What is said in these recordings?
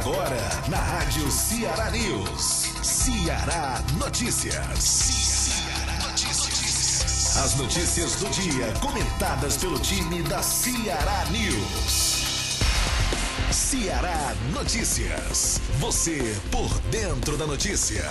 Agora, na Rádio Ceará News. Ceará Notícias. As notícias do dia, comentadas pelo time da Ceará News. Ceará Notícias. Você por dentro da notícia.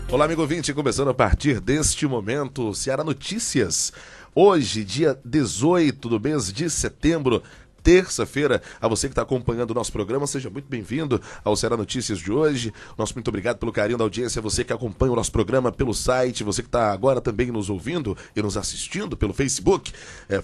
Olá, amigo ouvinte, começando a partir deste momento, Ceará Notícias. Hoje, dia 18 do mês de setembro, terça-feira. A você que está acompanhando o nosso programa, seja muito bem-vindo ao Ceará Notícias de hoje. Nosso muito obrigado pelo carinho da audiência, você que acompanha o nosso programa pelo site, você que está agora também nos ouvindo e nos assistindo pelo Facebook,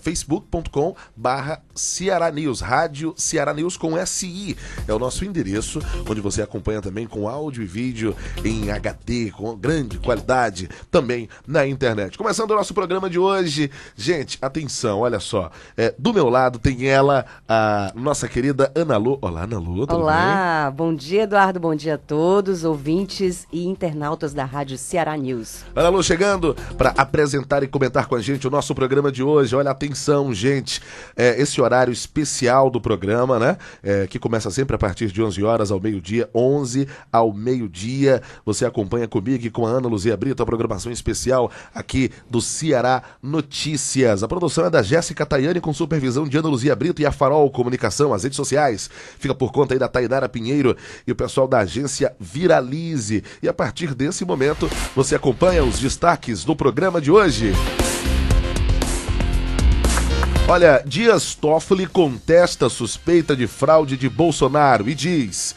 facebook.com/Ceará News, Rádio Ceará News com SI, é o nosso endereço, onde você acompanha também com áudio e vídeo em HD, com grande qualidade, também na internet. Começando o nosso programa de hoje, gente, atenção, olha só, do meu lado tem ela, a nossa querida Ana Lu. Olá, Ana Lu, tudo Olá, bem? Bom dia, Eduardo, bom dia a todos, ouvintes e internautas da Rádio Ceará News. Ana Lu chegando para apresentar e comentar com a gente o nosso programa de hoje. Olha, atenção, gente, esse horário especial do programa, né, que começa sempre a partir de 11 horas ao meio-dia, 11 ao meio-dia, você acompanha comigo e com a Ana Luzia Brito, a programação especial aqui do Ceará Notícias. A produção é da Jéssica Tayane, com supervisão de Ana Luzia Brito, e a Farol Comunicação, as redes sociais, fica por conta aí da Tainara Pinheiro e o pessoal da agência Viralize. E a partir desse momento, você acompanha os destaques do programa de hoje. Olha, Dias Toffoli contesta a suspeita de fraude de Bolsonaro e diz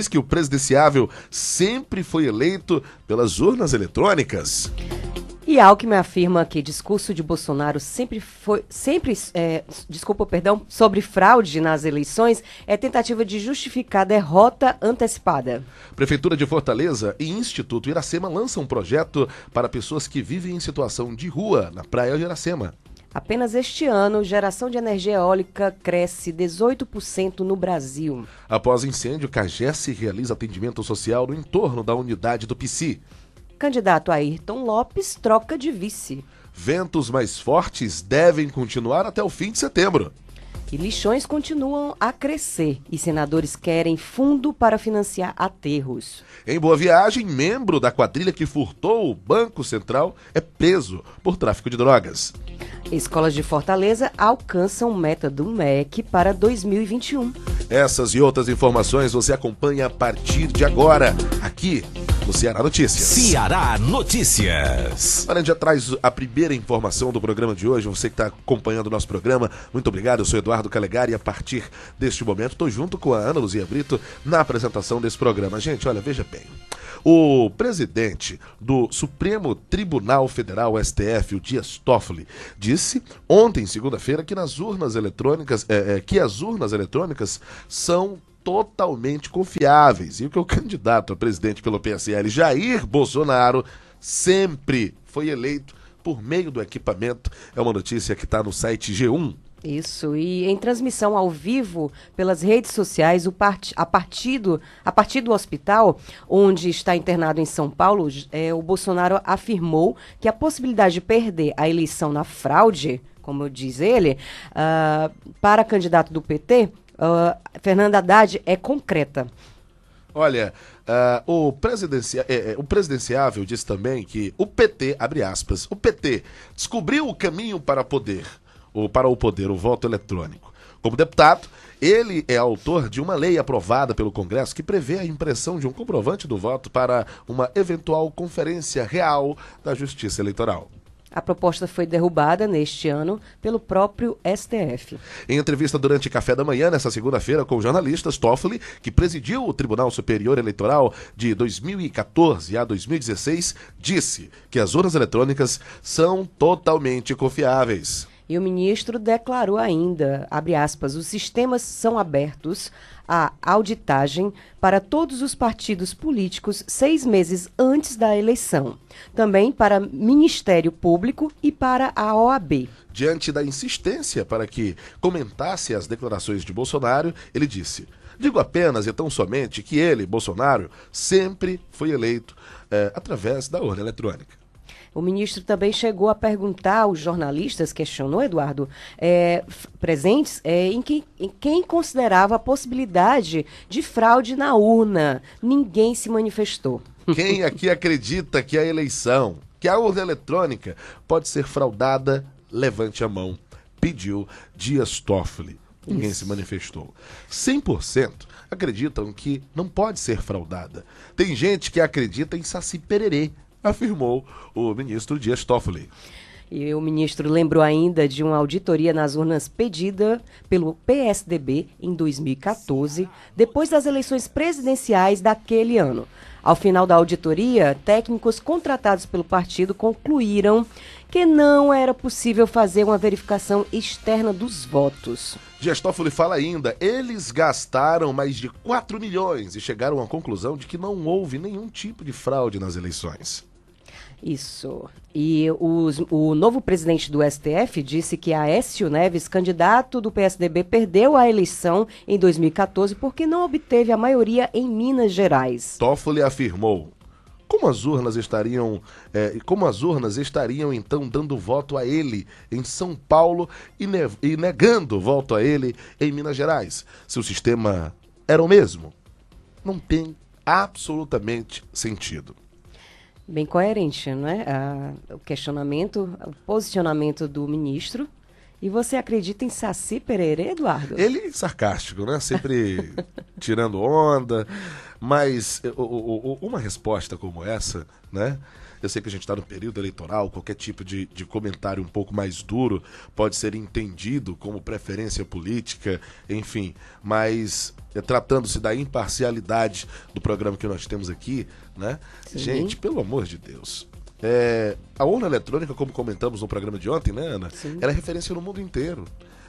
que o presidenciável sempre foi eleito pelas urnas eletrônicas. E Alckmin afirma que discurso de Bolsonaro sobre fraude nas eleições é tentativa de justificar derrota antecipada. Prefeitura de Fortaleza e Instituto Iracema lançam um projeto para pessoas que vivem em situação de rua na Praia de Iracema. Apenas este ano, geração de energia eólica cresce 18% no Brasil. Após incêndio, CAGES realiza atendimento social no entorno da unidade do PSI. Candidato Ayrton Lopes troca de vice. Ventos mais fortes devem continuar até o fim de setembro. E lixões continuam a crescer e senadores querem fundo para financiar aterros. Em Boa Viagem, membro da quadrilha que furtou o Banco Central é preso por tráfico de drogas. Escolas de Fortaleza alcançam meta do MEC para 2021. Essas e outras informações você acompanha a partir de agora, aqui no Ceará Notícias. Ceará Notícias. Olha, a gente já traz a primeira informação do programa de hoje. Você que está acompanhando o nosso programa, muito obrigado. Eu sou Eduardo Calegari e a partir deste momento estou junto com a Ana Luzia Brito na apresentação desse programa. Gente, olha, veja bem. O presidente do Supremo Tribunal Federal, STF, o Dias Toffoli, disse ontem, segunda-feira, que as urnas eletrônicas são totalmente confiáveis e que o candidato a presidente pelo PSL, Jair Bolsonaro, sempre foi eleito por meio do equipamento. É uma notícia que está no site G1. Isso, e em transmissão ao vivo pelas redes sociais, a partir do hospital, onde está internado em São Paulo, o Bolsonaro afirmou que a possibilidade de perder a eleição na fraude, como diz ele, para candidato do PT, Fernando Haddad, é concreta. Olha, o presidenciável disse também que o PT, abre aspas, o PT descobriu o caminho para o voto eletrônico. Como deputado, ele é autor de uma lei aprovada pelo Congresso que prevê a impressão de um comprovante do voto para uma eventual conferência real da Justiça Eleitoral. A proposta foi derrubada neste ano pelo próprio STF. Em entrevista durante café da manhã, nesta segunda-feira, com jornalistas, Toffoli, que presidiu o Tribunal Superior Eleitoral de 2014 a 2016, disse que as urnas eletrônicas são totalmente confiáveis. E o ministro declarou ainda, abre aspas, os sistemas são abertos à auditagem para todos os partidos políticos 6 meses antes da eleição. Também para Ministério Público e para a OAB. Diante da insistência para que comentasse as declarações de Bolsonaro, ele disse: digo apenas e tão somente que ele, Bolsonaro, sempre foi eleito através da urna eletrônica. O ministro também chegou a perguntar aos jornalistas, questionou, Eduardo, presentes, em quem considerava a possibilidade de fraude na urna. Ninguém se manifestou. Quem aqui acredita que a eleição, que a urna eletrônica pode ser fraudada, levante a mão. Pediu Dias Toffoli. Ninguém se manifestou. 100% acreditam que não pode ser fraudada. Tem gente que acredita em Saci Pererê, afirmou o ministro Dias Toffoli. E o ministro lembrou ainda de uma auditoria nas urnas pedida pelo PSDB em 2014, depois das eleições presidenciais daquele ano. Ao final da auditoria, técnicos contratados pelo partido concluíram que não era possível fazer uma verificação externa dos votos. Dias Toffoli fala ainda, eles gastaram mais de 4 milhões e chegaram à conclusão de que não houve nenhum tipo de fraude nas eleições. Isso. E o novo presidente do STF disse que Aécio Neves, candidato do PSDB, perdeu a eleição em 2014 porque não obteve a maioria em Minas Gerais. Toffoli afirmou, como as urnas estariam então dando voto a ele em São Paulo e negando voto a ele em Minas Gerais? Se o sistema era o mesmo, não tem absolutamente sentido. Bem coerente, não é? O questionamento, o posicionamento do ministro. E você acredita em Saci Pererê, Eduardo? Ele sarcástico, né? Sempre tirando onda. Mas uma resposta como essa, né? Eu sei que a gente está no período eleitoral, qualquer tipo de comentário um pouco mais duro pode ser entendido como preferência política, enfim. Mas tratando-se da imparcialidade do programa que nós temos aqui, né? Sim. Gente, pelo amor de Deus. A urna eletrônica, como comentamos no programa de ontem, né, Ana? Sim. Ela é referência no mundo inteiro.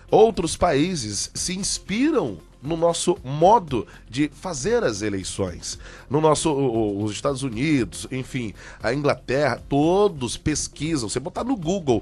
Outros países se inspiram no nosso modo de fazer as eleições. Os Estados Unidos, enfim, a Inglaterra, todos pesquisam. Você botar no Google,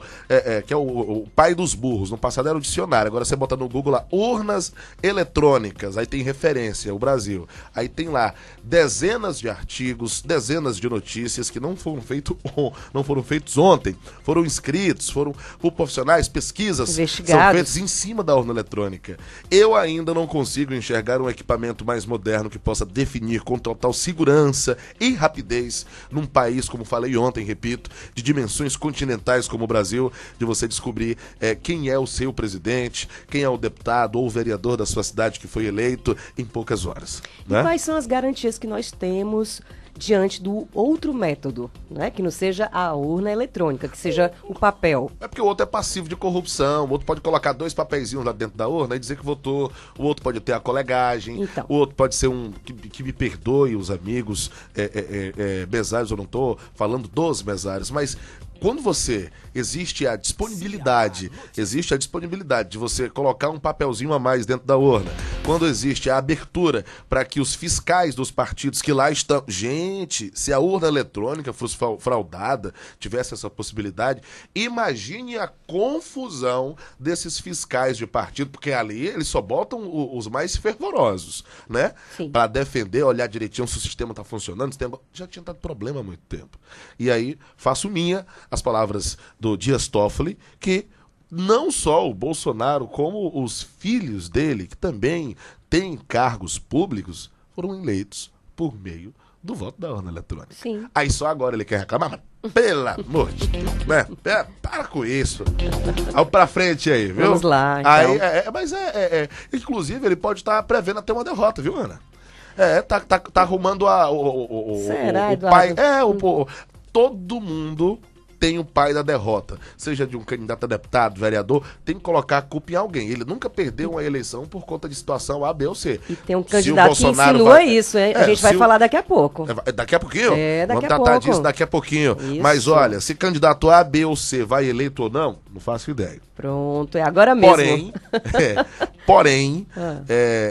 que é o pai dos burros, no passado era o dicionário, agora você bota no Google lá, urnas eletrônicas, aí tem referência, o Brasil. Aí tem lá dezenas de artigos, dezenas de notícias que não foram feitos ontem, foram escritos, foram por profissionais, pesquisas são feitas em cima da urna eletrônica. Eu ainda não consigo enxergar um equipamento mais moderno que possa definir com total segurança e rapidez num país, como falei ontem, repito, de dimensões continentais como o Brasil, de você descobrir quem é o seu presidente, quem é o deputado ou o vereador da sua cidade que foi eleito em poucas horas. Né? E quais são as garantias que nós temos diante do outro método, né? Que não seja a urna eletrônica, que seja o papel? É porque o outro é passivo de corrupção, o outro pode colocar 2 papeizinhos lá dentro da urna e dizer que votou, o outro pode ter a colegagem, então. O outro pode ser que me perdoe os amigos mesários, eu não estou falando dos mesários, mas quando existe a disponibilidade de você colocar um papelzinho a mais dentro da urna, quando existe a abertura para que os fiscais dos partidos que lá estão... Gente, se a urna eletrônica fosse fraudada, tivesse essa possibilidade, imagine a confusão desses fiscais de partido, porque ali eles só botam os mais fervorosos, né? Para defender, olhar direitinho se o sistema está funcionando. Já tinha dado problema há muito tempo. E aí, faço minha as palavras do Dias Toffoli, que não só o Bolsonaro, como os filhos dele, que também têm cargos públicos, foram eleitos por meio do voto da urna eletrônica. Sim. Aí só agora ele quer reclamar, mas pelo amor de Deus, né? Para com isso. Vamos pra frente aí, viu? Vamos lá, então. Aí, inclusive, ele pode estar prevendo até uma derrota, viu, Ana? Tá arrumando Será, o pai. Eduardo? Todo mundo tem o pai da derrota, seja de um candidato a deputado, vereador, tem que colocar a culpa em alguém. Ele nunca perdeu uma eleição por conta de situação A, B ou C. E tem um candidato que insinua isso, hein? A gente vai falar daqui a pouco. Daqui a pouquinho? Daqui a pouco. Vamos tratar disso daqui a pouquinho. Isso. Mas olha, se candidato A, B ou C vai eleito ou não, Não faço ideia. Pronto, é agora mesmo. Porém,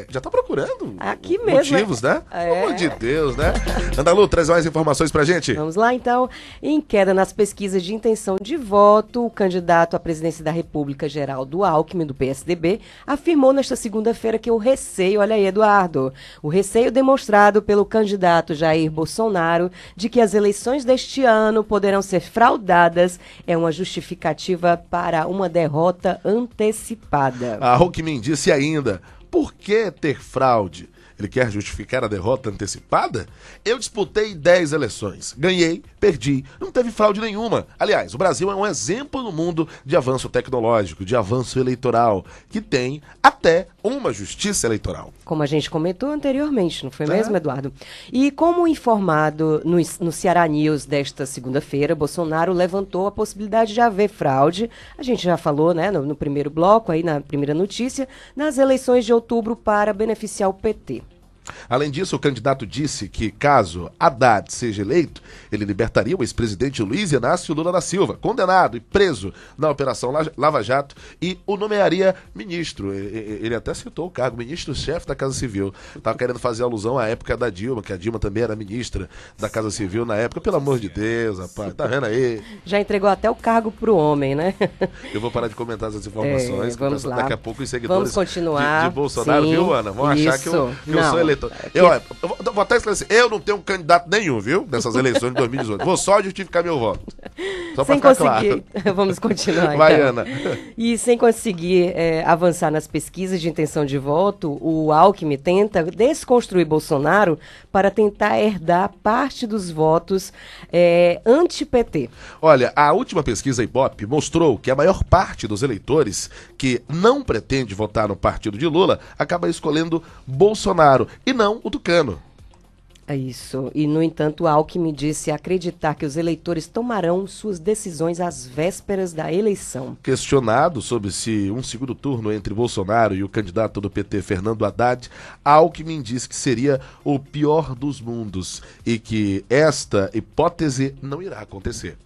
já tá procurando aqui mesmo, motivos, né? Pelo amor de Deus, né? Andalu, traz mais informações pra gente. Vamos lá, então. Em queda nas pesquisas de intenção de voto, o candidato à presidência da República, Geraldo Alckmin, do PSDB, afirmou nesta segunda-feira que o receio, olha aí, Eduardo, o receio demonstrado pelo candidato Jair Bolsonaro de que as eleições deste ano poderão ser fraudadas é uma justificativa para uma derrota antecipada. A Alckmin disse ainda, por que ter fraude? Ele quer justificar a derrota antecipada? Eu disputei 10 eleições, ganhei, perdi, não teve fraude nenhuma. Aliás, o Brasil é um exemplo no mundo de avanço tecnológico, de avanço eleitoral, que tem até uma justiça eleitoral. Como a gente comentou anteriormente, não foi mesmo, Eduardo? E como informado no Ceará News desta segunda-feira, Bolsonaro levantou a possibilidade de haver fraude, a gente já falou, né, no primeiro bloco, aí na primeira notícia, nas eleições de outubro para beneficiar o PT. Além disso, o candidato disse que, caso Haddad seja eleito, ele libertaria o ex-presidente Luiz Inácio Lula da Silva, condenado e preso na Operação Lava Jato, e o nomearia ministro. Ele até citou o cargo, ministro-chefe da Casa Civil. Estava querendo fazer alusão à época da Dilma, que a Dilma também era ministra da Casa Civil na época. Pelo amor de Deus, rapaz, tá vendo aí? Já entregou até o cargo pro homem, né? Eu vou parar de comentar essas informações. Vamos lá. Daqui a pouco os seguidores vamos continuar. De Bolsonaro, sim, viu, Ana? Vão achar que eu sou eleitor. Eu vou até esclarecer, eu não tenho candidato nenhum, viu? Nessas eleições de 2018. Vou só justificar meu voto. Só pra ficar claro. Vamos continuar, Vai, então. Ana. E sem conseguir avançar nas pesquisas de intenção de voto, o Alckmin tenta desconstruir Bolsonaro para tentar herdar parte dos votos anti-PT. Olha, a última pesquisa Ibope mostrou que a maior parte dos eleitores que não pretende votar no partido de Lula acaba escolhendo Bolsonaro e não o Tucano. É isso. E, no entanto, Alckmin disse acreditar que os eleitores tomarão suas decisões às vésperas da eleição. Questionado sobre se um segundo turno entre Bolsonaro e o candidato do PT, Fernando Haddad, Alckmin disse que seria o pior dos mundos e que esta hipótese não irá acontecer.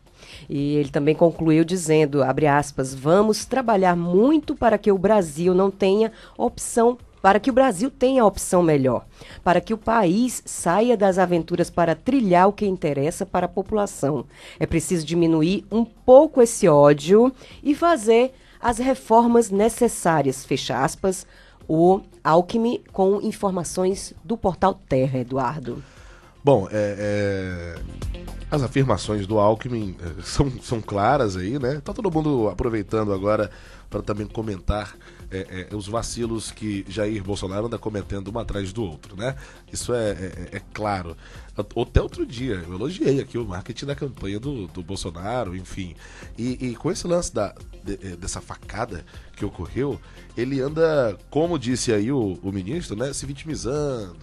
E ele também concluiu dizendo, abre aspas, vamos trabalhar muito para que o Brasil não tenha opção, para que o Brasil tenha a opção melhor, para que o país saia das aventuras para trilhar o que interessa para a população. É preciso diminuir um pouco esse ódio e fazer as reformas necessárias, fecha aspas, o Alckmin com informações do portal Terra, Eduardo. Bom, as afirmações do Alckmin são claras aí, né? Tá todo mundo aproveitando agora para também comentar os vacilos que Jair Bolsonaro anda cometendo um atrás do outro, né? Isso é claro. Até outro dia, eu elogiei aqui o marketing da campanha do Bolsonaro, enfim. E com esse lance dessa facada que ocorreu, ele anda, como disse aí o ministro, né, se vitimizando,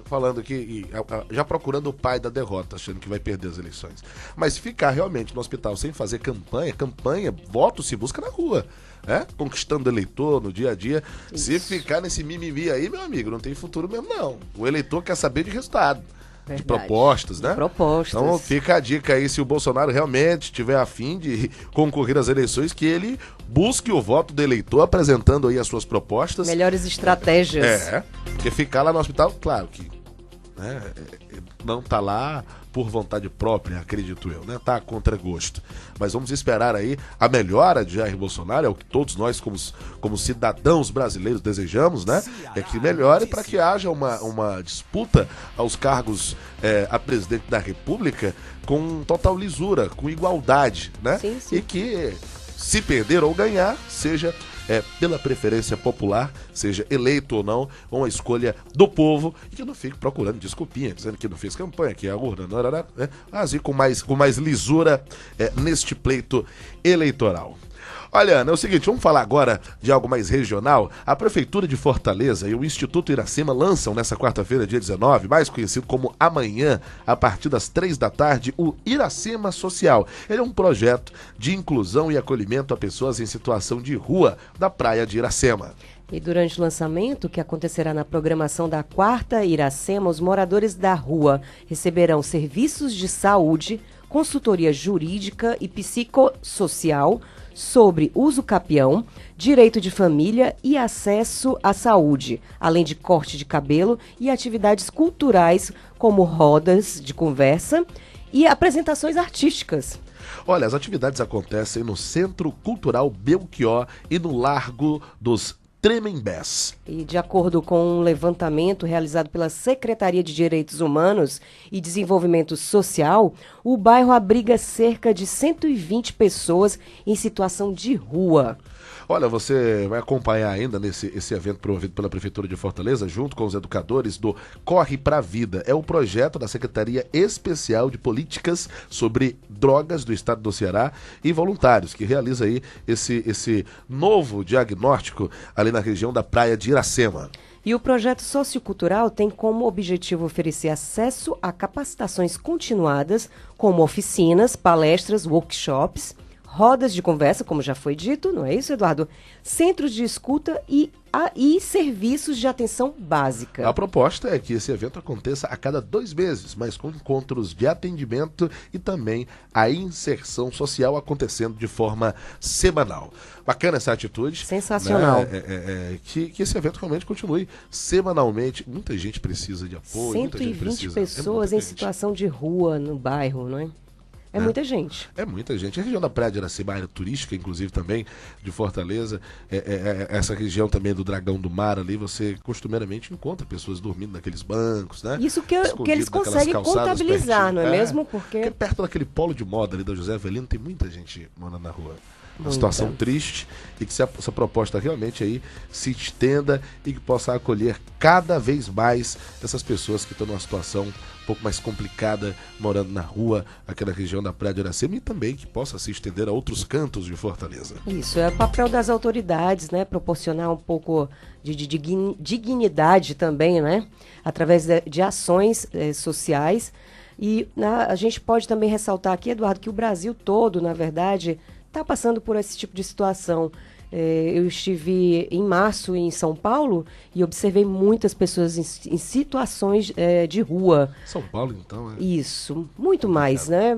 falando que já procurando o pai da derrota, achando que vai perder as eleições. Mas se ficar realmente no hospital sem fazer campanha, voto se busca na rua. Conquistando eleitor no dia a dia. Isso. Se ficar nesse mimimi aí, meu amigo, não tem futuro mesmo, não. O eleitor quer saber de resultado. Verdade. De propostas, né? Propostas. Então fica a dica aí, se o Bolsonaro realmente tiver a fim de concorrer às eleições, que ele busque o voto do eleitor apresentando aí as suas propostas. Melhores estratégias. Porque ficar lá no hospital, claro que não tá lá por vontade própria, acredito eu, né? Tá contra gosto. Mas vamos esperar aí a melhora de Jair Bolsonaro, é o que todos nós como cidadãos brasileiros desejamos, né? É que melhore para que haja uma disputa aos cargos a presidente da República com total lisura, com igualdade, né? Sim, sim. E que se perder ou ganhar, seja pela preferência popular, seja eleito ou não, uma escolha do povo, e que não fique procurando desculpinha, dizendo que não fez campanha, que a urna não era, mas ir com mais lisura neste pleito eleitoral. Olha, Ana, é o seguinte, vamos falar agora de algo mais regional. A Prefeitura de Fortaleza e o Instituto Iracema lançam nessa quarta-feira, dia 19, mais conhecido como amanhã, a partir das 3 da tarde, o Iracema Social. Ele é um projeto de inclusão e acolhimento a pessoas em situação de rua da praia de Iracema. E durante o lançamento, que acontecerá na programação da 4ª Iracema, os moradores da rua receberão serviços de saúde, consultoria jurídica e psicossocial, sobre uso capião, direito de família e acesso à saúde, além de corte de cabelo e atividades culturais como rodas de conversa e apresentações artísticas. Olha, as atividades acontecem no Centro Cultural Belchior e no Largo dos Tremembés. E de acordo com um levantamento realizado pela Secretaria de Direitos Humanos e Desenvolvimento Social, o bairro abriga cerca de 120 pessoas em situação de rua. Olha, você vai acompanhar ainda esse evento promovido pela Prefeitura de Fortaleza, junto com os educadores do Corre Pra Vida. É um projeto da Secretaria Especial de Políticas sobre Drogas do Estado do Ceará e voluntários, que realiza aí esse novo diagnóstico ali na região da Praia de Iracema. E o projeto sociocultural tem como objetivo oferecer acesso a capacitações continuadas, como oficinas, palestras, workshops, rodas de conversa, como já foi dito, não é isso, Eduardo? Centros de escuta e serviços de atenção básica. A proposta é que esse evento aconteça a cada 2 meses, mas com encontros de atendimento e também a inserção social acontecendo de forma semanal. Bacana essa atitude. Sensacional. Né? Que esse evento realmente continue semanalmente. Muita gente precisa de apoio. 120 pessoas em situação de rua no bairro, não é? É muita gente. É muita gente. A região da Praia de Iracema, área turística, inclusive, também, de Fortaleza. Essa região também do Dragão do Mar ali, você costumeiramente encontra pessoas dormindo naqueles bancos, né? Isso que eles conseguem contabilizar, não é mesmo? Porque perto daquele polo de moda ali da José Avelino, tem muita gente morando na rua. Uma situação triste e que essa proposta realmente aí se estenda e que possa acolher cada vez mais essas pessoas que estão numa situação um pouco mais complicada, morando na rua, aqui na região da Praia de Iracema, e também que possa se estender a outros cantos de Fortaleza. Isso, é o papel das autoridades, né? Proporcionar um pouco de dignidade também, né? Através de ações sociais. E a gente pode também ressaltar aqui, Eduardo, que o Brasil todo, na verdade, está passando por esse tipo de situação. Eu estive em março em São Paulo e observei muitas pessoas em situações de rua. São Paulo, então? Isso, muito mais, né?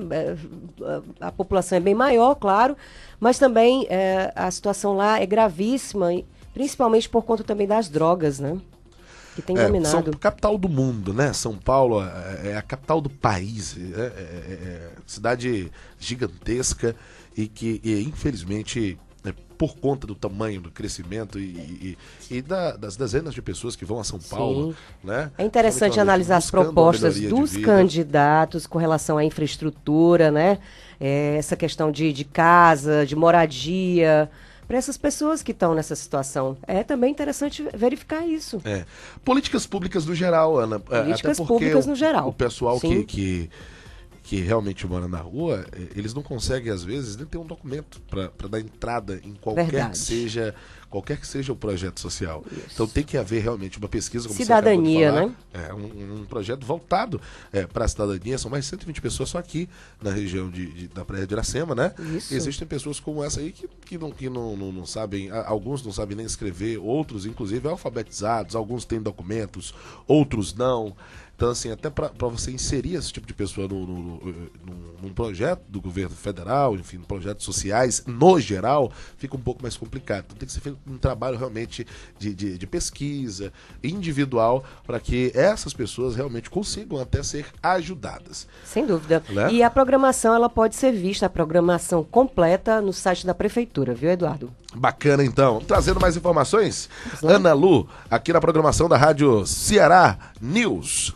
A população é bem maior, claro, mas também a situação lá é gravíssima, principalmente por conta também das drogas, né? Que tem dominado. Capital do mundo, né? São Paulo é a capital do país, cidade gigantesca e que, infelizmente, por conta do tamanho do crescimento e das dezenas de pessoas que vão a São Paulo, né? É interessante analisar as propostas dos candidatos com relação à infraestrutura, né? Essa questão de casa, de moradia, para essas pessoas que estão nessa situação. É também interessante verificar isso. Políticas públicas no geral, Ana. Políticas públicas no geral. O pessoal que realmente mora na rua, eles não conseguem, às vezes, nem ter um documento para dar entrada em qualquer que seja o projeto social. Isso. Então tem que haver realmente uma pesquisa, como cidadania, você acabou de falar, né? Um projeto voltado para a cidadania. São mais de 120 pessoas só aqui na região da Praia de Iracema, né? Isso. Existem pessoas como essa aí que não sabem, alguns não sabem nem escrever, outros, inclusive, alfabetizados, alguns têm documentos, outros não. Então, assim, até para você inserir esse tipo de pessoa num projeto do governo federal, enfim, projetos sociais, no geral, fica um pouco mais complicado. Então tem que ser feito um trabalho realmente de pesquisa individual para que essas pessoas realmente consigam até ser ajudadas. Sem dúvida. Né? E a programação, ela pode ser vista, a programação completa no site da Prefeitura, viu, Eduardo? Bacana, então. Trazendo mais informações, Ana Lu, aqui na programação da Rádio Ceará News.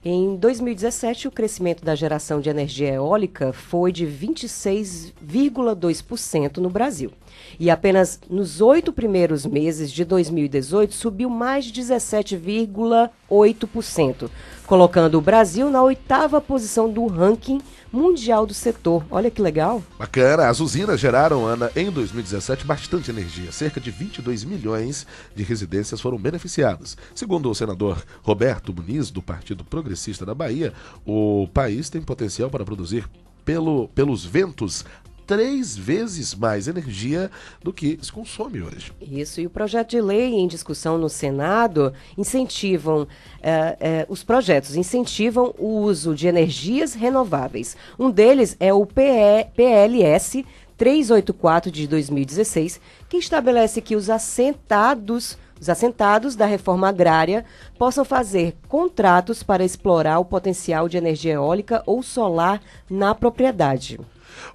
Em 2017, o crescimento da geração de energia eólica foi de 26,2% no Brasil. E apenas nos 8 primeiros meses de 2018 subiu mais de 17,8%, colocando o Brasil na 8ª posição do ranking mundial do setor. Olha que legal. Bacana. As usinas geraram, Ana, em 2017, bastante energia. Cerca de 22 milhões de residências foram beneficiadas. Segundo o senador Roberto Muniz, do Partido Progressista da Bahia, o país tem potencial para produzir pelos ventos 3 vezes mais energia do que se consome hoje. Isso, e o projeto de lei em discussão no Senado os projetos incentivam o uso de energias renováveis. Um deles é o PLS 384 de 2016, que estabelece que os assentados da reforma agrária possam fazer contratos para explorar o potencial de energia eólica ou solar na propriedade.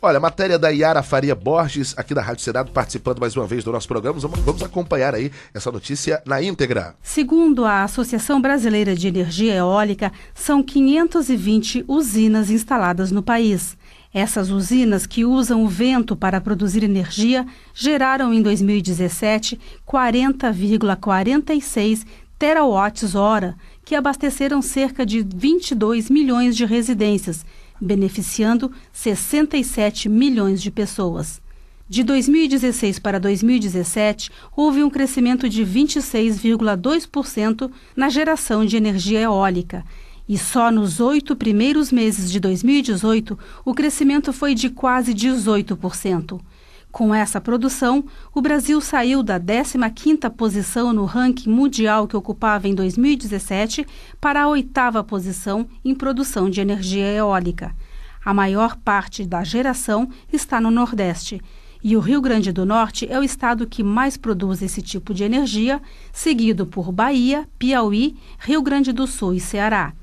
Olha, matéria da Yara Faria Borges, aqui da Rádio Senado, participando mais uma vez do nosso programa. Vamos acompanhar aí essa notícia na íntegra. Segundo a Associação Brasileira de Energia Eólica, são 520 usinas instaladas no país. Essas usinas, que usam o vento para produzir energia, geraram em 2017 40,46 terawatts-hora, que abasteceram cerca de 22 milhões de residências, beneficiando 67 milhões de pessoas. De 2016 para 2017, houve um crescimento de 26,2% na geração de energia eólica. E só nos 8 primeiros meses de 2018, o crescimento foi de quase 18%. Com essa produção, o Brasil saiu da 15ª posição no ranking mundial que ocupava em 2017 para a 8ª posição em produção de energia eólica. A maior parte da geração está no Nordeste. E o Rio Grande do Norte é o estado que mais produz esse tipo de energia, seguido por Bahia, Piauí, Rio Grande do Sul e Ceará.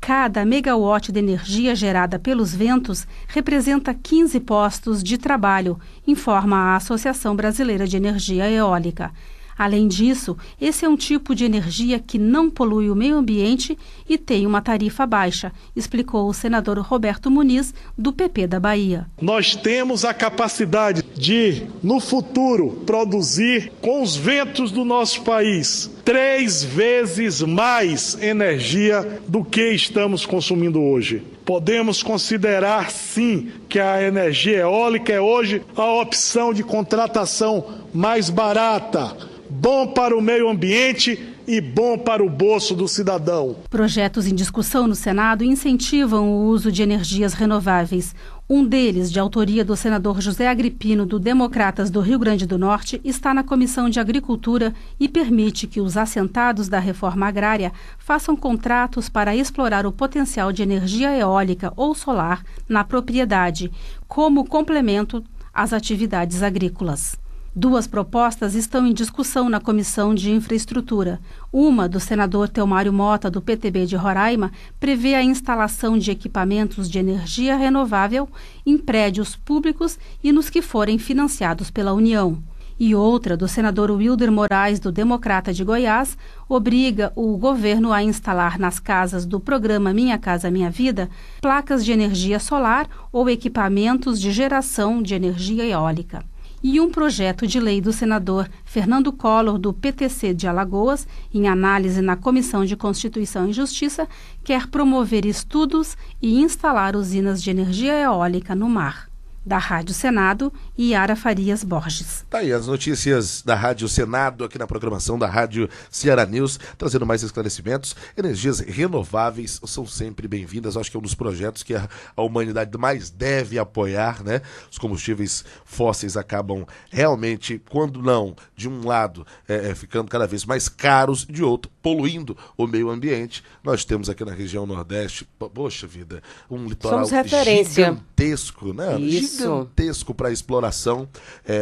Cada megawatt de energia gerada pelos ventos representa 15 postos de trabalho, informa a Associação Brasileira de Energia Eólica. Além disso, esse é um tipo de energia que não polui o meio ambiente e tem uma tarifa baixa, explicou o senador Roberto Muniz, do PP da Bahia. Nós temos a capacidade de, no futuro, produzir com os ventos do nosso país 3 vezes mais energia do que estamos consumindo hoje. Podemos considerar, sim, que a energia eólica é hoje a opção de contratação mais barata, bom para o meio ambiente e bom para o bolso do cidadão. Projetos em discussão no Senado incentivam o uso de energias renováveis. Um deles, de autoria do senador José Agripino, do Democratas do Rio Grande do Norte, está na Comissão de Agricultura e permite que os assentados da reforma agrária façam contratos para explorar o potencial de energia eólica ou solar na propriedade, como complemento às atividades agrícolas. 2 propostas estão em discussão na Comissão de Infraestrutura. Uma, do senador Telmário Mota, do PTB de Roraima, prevê a instalação de equipamentos de energia renovável em prédios públicos e nos que forem financiados pela União. E outra, do senador Wilder Moraes, do Democrata de Goiás, obriga o governo a instalar nas casas do programa Minha Casa Minha Vida placas de energia solar ou equipamentos de geração de energia eólica. E um projeto de lei do senador Fernando Collor, do PTC de Alagoas, em análise na Comissão de Constituição e Justiça, quer promover estudos e instalar usinas de energia eólica no mar. Da Rádio Senado, Yara Farias Borges. Tá aí as notícias da Rádio Senado, aqui na programação da Rádio Ceará News, trazendo mais esclarecimentos. Energias renováveis são sempre bem-vindas. Acho que é um dos projetos que a humanidade mais deve apoiar, né? Os combustíveis fósseis acabam realmente, quando não, de um lado, ficando cada vez mais caros, de outro, poluindo o meio ambiente. Nós temos aqui na região Nordeste, poxa vida, um litoral gigantesco, né? Gigantesco para a exploração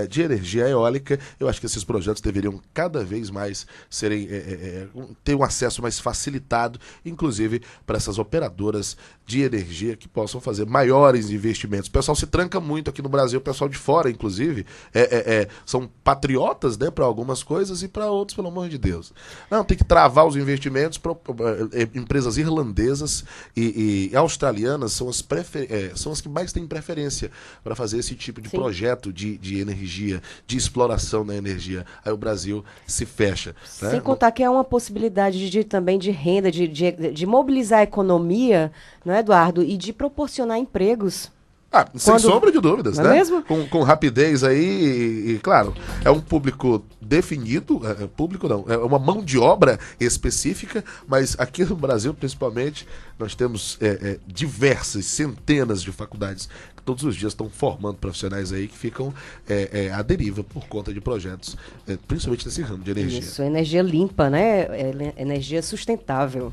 de energia eólica. Eu acho que esses projetos deveriam cada vez mais ter um acesso mais facilitado, inclusive para essas operadoras de energia que possam fazer maiores investimentos. O pessoal se tranca muito aqui no Brasil, o pessoal de fora, inclusive, são patriotas, né, para algumas coisas e para outros, pelo amor de Deus. Não, tem que travar os investimentos para empresas irlandesas e australianas são as que mais têm preferência para fazer esse tipo de projeto de energia, de exploração da energia. Aí o Brasil se fecha. Sem contar que é uma possibilidade também de renda, de mobilizar a economia, não é, Eduardo? E de proporcionar empregos. Sem sombra de dúvidas, não é né? Mesmo? Com rapidez aí, e claro, é um público definido, público não, é uma mão de obra específica, mas aqui no Brasil, principalmente, nós temos diversas, centenas de faculdades que todos os dias estão formando profissionais aí que ficam à deriva por conta de projetos, principalmente nesse ramo de energia. Isso, energia limpa, né? Energia sustentável.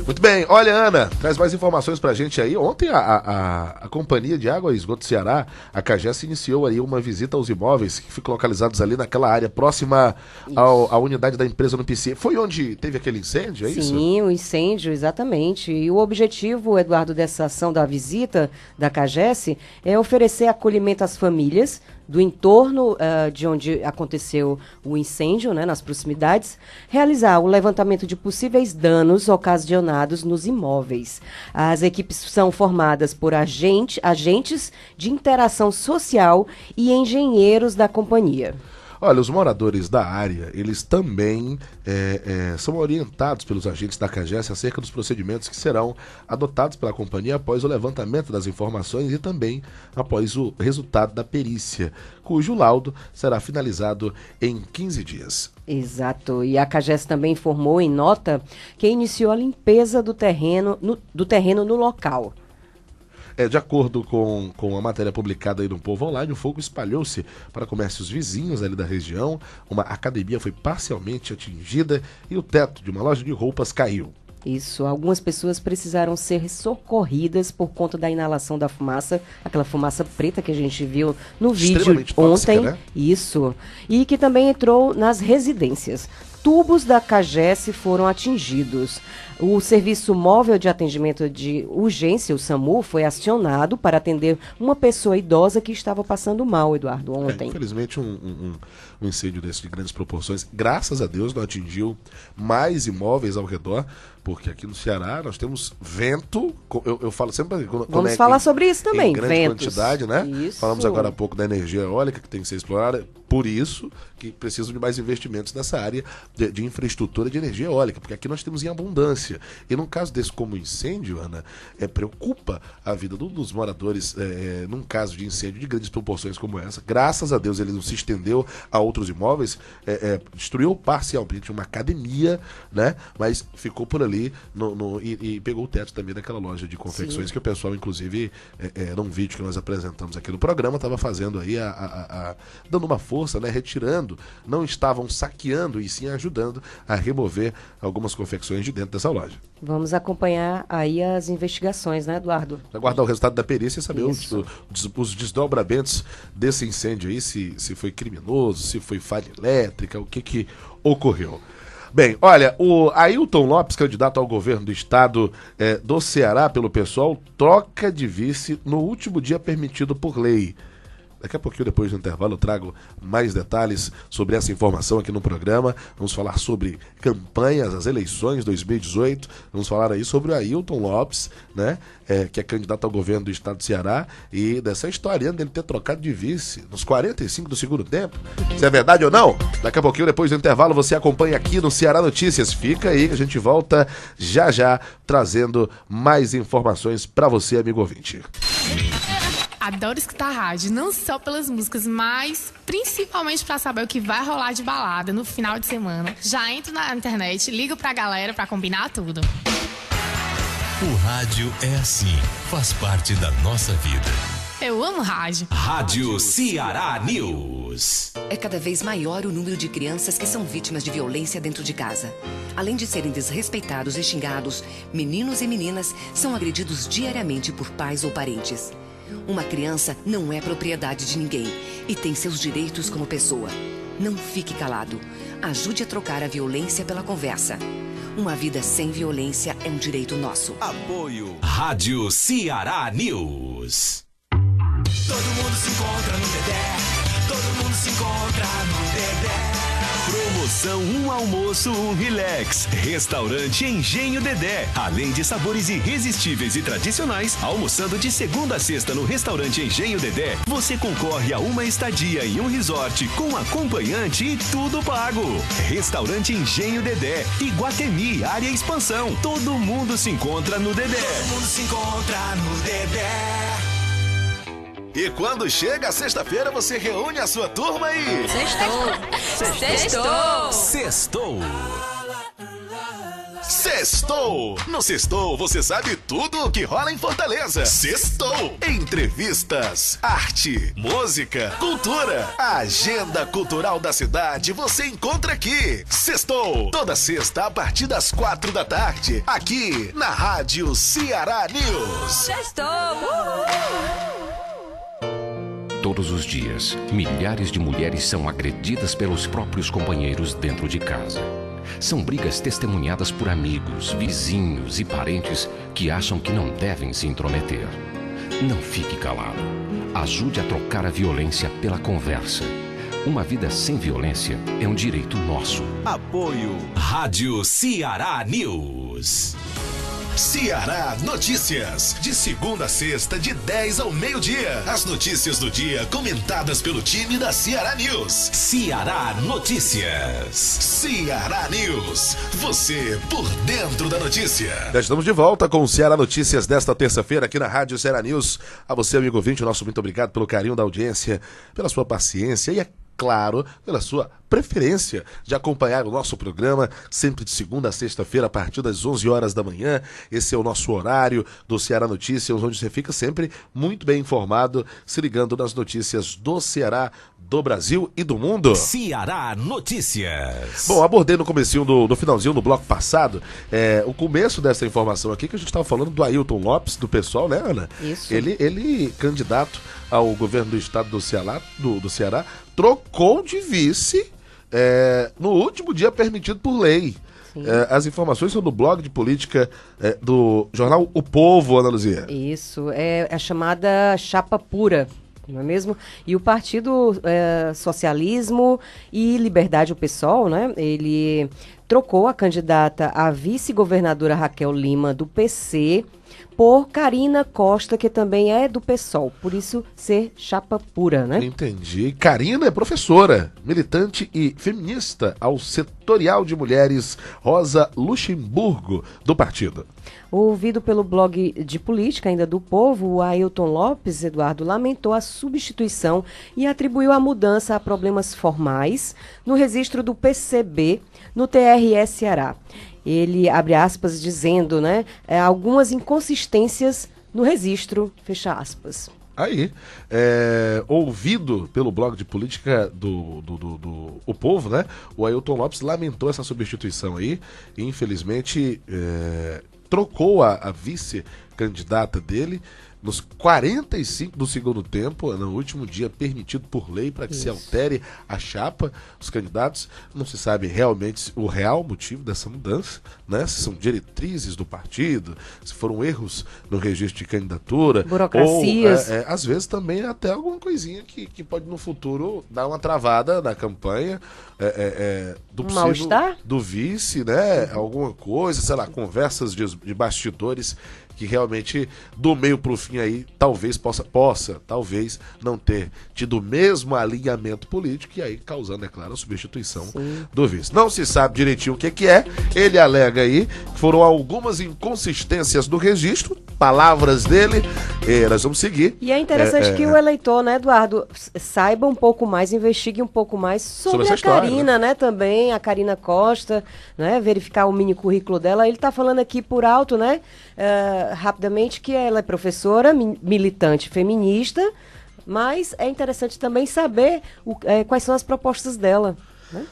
Muito bem. Olha, Ana, traz mais informações pra gente aí. Ontem a Companhia de Água e Esgoto Ceará, a CAGES, iniciou aí uma visita aos imóveis que ficam localizados ali naquela área próxima à unidade da empresa no PC. Foi onde teve aquele incêndio, é isso? Sim, o incêndio, exatamente. E o objetivo, Eduardo, dessa ação da visita da CAGES é oferecer acolhimento às famílias do entorno de onde aconteceu o incêndio, né, nas proximidades, realizar o levantamento de possíveis danos ocasionados nos imóveis. As equipes são formadas por agentes de interação social e engenheiros da companhia. Olha, os moradores da área, eles também são orientados pelos agentes da CAGES acerca dos procedimentos que serão adotados pela companhia após o levantamento das informações e também após o resultado da perícia, cujo laudo será finalizado em 15 dias. Exato. E a CAGES também informou em nota que iniciou a limpeza do terreno no local. De acordo com a matéria publicada aí no Povo Online, o fogo espalhou-se para comércios vizinhos ali da região, uma academia foi parcialmente atingida e o teto de uma loja de roupas caiu. Isso, algumas pessoas precisaram ser socorridas por conta da inalação da fumaça, aquela fumaça preta que a gente viu no vídeo ontem. Tóxica, né? Isso, e que também entrou nas residências. Tubos da CAGES foram atingidos. O Serviço Móvel de Atendimento de Urgência, o SAMU, foi acionado para atender uma pessoa idosa que estava passando mal, Eduardo, ontem. Infelizmente, um incêndio desse de grandes proporções, graças a Deus, não atingiu mais imóveis ao redor, porque aqui no Ceará nós temos vento, eu falo sempre... Vamos falar sobre isso também, em grande ventos. Quantidade, né? Isso. Falamos agora há pouco da energia eólica que tem que ser explorada, por isso que precisam de mais investimentos nessa área de infraestrutura de energia eólica, porque aqui nós temos em abundância. E num caso desse como incêndio, Ana, preocupa a vida dos moradores num caso de incêndio de grandes proporções como essa. Graças a Deus ele não se estendeu a outros imóveis, destruiu parcialmente uma academia, né? Mas ficou por ali e pegou o teto também daquela loja de confecções. Sim. Que o pessoal, inclusive, num vídeo que nós apresentamos aqui no programa, estava fazendo aí, dando uma força, né? Retirando, não estavam saqueando e sim ajudando a remover algumas confecções de dentro dessa loja. Vamos acompanhar aí as investigações, né, Eduardo? Aguardar o resultado da perícia e saber os desdobramentos desse incêndio aí, se foi criminoso, se foi falha elétrica, o que ocorreu. Bem, olha, o Ailton Lopes, candidato ao governo do estado do Ceará pelo PSOL, troca de vice no último dia permitido por lei. Daqui a pouquinho, depois do intervalo, eu trago mais detalhes sobre essa informação aqui no programa. Vamos falar sobre campanhas, as eleições 2018. Vamos falar aí sobre o Ailton Lopes, né, que é candidato ao governo do estado do Ceará, e dessa história dele ter trocado de vice nos 45 do segundo tempo. Se é verdade ou não? Daqui a pouquinho, depois do intervalo, você acompanha aqui no Ceará Notícias. Fica aí que a gente volta já trazendo mais informações para você, amigo ouvinte. Adoro escutar rádio, não só pelas músicas, mas principalmente pra saber o que vai rolar de balada no final de semana. Já entro na internet, ligo pra galera pra combinar tudo. O rádio é assim, faz parte da nossa vida. Eu amo rádio. Rádio Ceará News. É cada vez maior o número de crianças que são vítimas de violência dentro de casa. Além de serem desrespeitados e xingados, meninos e meninas são agredidos diariamente por pais ou parentes. Uma criança não é propriedade de ninguém e tem seus direitos como pessoa. Não fique calado. Ajude a trocar a violência pela conversa. Uma vida sem violência é um direito nosso. Apoio Rádio Ceará News. Todo mundo se encontra no Dedé. Todo mundo se encontra no Dedé. Promoção um almoço, um relax. Restaurante Engenho Dedé. Além de sabores irresistíveis e tradicionais, almoçando de segunda a sexta no restaurante Engenho Dedé, você concorre a uma estadia em um resort com acompanhante e tudo pago. Restaurante Engenho Dedé, Iguatemi, área expansão. Todo mundo se encontra no Dedé. Todo mundo se encontra no Dedé. E quando chega a sexta-feira, você reúne a sua turma e... Sextou! Sextou! No Sextou, você sabe tudo o que rola em Fortaleza. Sextou! Entrevistas, arte, música, cultura. A agenda cultural da cidade você encontra aqui. Sextou! Toda sexta a partir das 4 da tarde. Aqui na Rádio Ceará News. Sextou! Todos os dias, milhares de mulheres são agredidas pelos próprios companheiros dentro de casa. São brigas testemunhadas por amigos, vizinhos e parentes que acham que não devem se intrometer. Não fique calado. Ajude a trocar a violência pela conversa. Uma vida sem violência é um direito nosso. Apoio Rádio Ceará News. Ceará Notícias, de segunda a sexta, de 10 ao meio-dia. As notícias do dia comentadas pelo time da Ceará News. Ceará Notícias. Ceará News, você por dentro da notícia. Já estamos de volta com o Ceará Notícias desta terça-feira aqui na Rádio Ceará News. A você, amigo ouvinte, nosso muito obrigado pelo carinho da audiência, pela sua paciência e, claro, pela sua preferência de acompanhar o nosso programa, sempre de segunda a sexta-feira, a partir das 11 horas da manhã. Esse é o nosso horário do Ceará Notícias, onde você fica sempre muito bem informado, se ligando nas notícias do Ceará, do Brasil e do mundo. Ceará Notícias. Bom, abordei no comecinho, no finalzinho do bloco passado, o começo dessa informação aqui, que a gente estava falando do Ailton Lopes, do PSOL, né, Ana? Isso. Ele candidato ao governo do estado do Ceará, trocou de vice no último dia permitido por lei. As informações são do blog de política do jornal O Povo, Ana Luzia. Isso, é a chamada chapa pura, não é mesmo? E o Partido Socialismo e Liberdade, o PSOL, né? Ele trocou a candidata a vice-governadora Raquel Lima, do PC, por Karina Costa, que também é do PSOL, por isso ser chapa pura, né? Entendi. Karina é professora, militante e feminista ao Setorial de Mulheres Rosa Luxemburgo, do partido. Ouvido pelo blog de política ainda do Povo, o Ailton Lopes Eduardo lamentou a substituição e atribuiu a mudança a problemas formais no registro do PCB no TRE Ceará. Ele, abre aspas, dizendo, né, algumas inconsistências no registro, fecha aspas. Aí, ouvido pelo blog de política do O Povo, né, o Ailton Lopes lamentou essa substituição aí e, infelizmente, trocou a vice-candidata dele nos 45 do segundo tempo, no último dia permitido por lei para que se altere a chapa dos candidatos. Não se sabe realmente o real motivo dessa mudança, né? Se são diretrizes do partido, se foram erros no registro de candidatura. Burocracias. Ou, às vezes também até alguma coisinha que pode no futuro dar uma travada na campanha do mal-estar? Do vice, né? Alguma coisa, sei lá, conversas de bastidores que realmente, do meio pro fim aí, talvez possa talvez não ter tido o mesmo alinhamento político e aí causando, é claro, a substituição do vice. Não se sabe direitinho o que é, ele alega aí que foram algumas inconsistências no registro, palavras dele, nós vamos seguir. E é interessante que o eleitor, né, Eduardo, saiba um pouco mais, investigue um pouco mais sobre a história, Karina, né, também, a Karina Costa, né, verificar o mini currículo dela. Ele tá falando aqui por alto, né, rapidamente, que ela é professora, militante feminista, mas é interessante também saber quais são as propostas dela, né?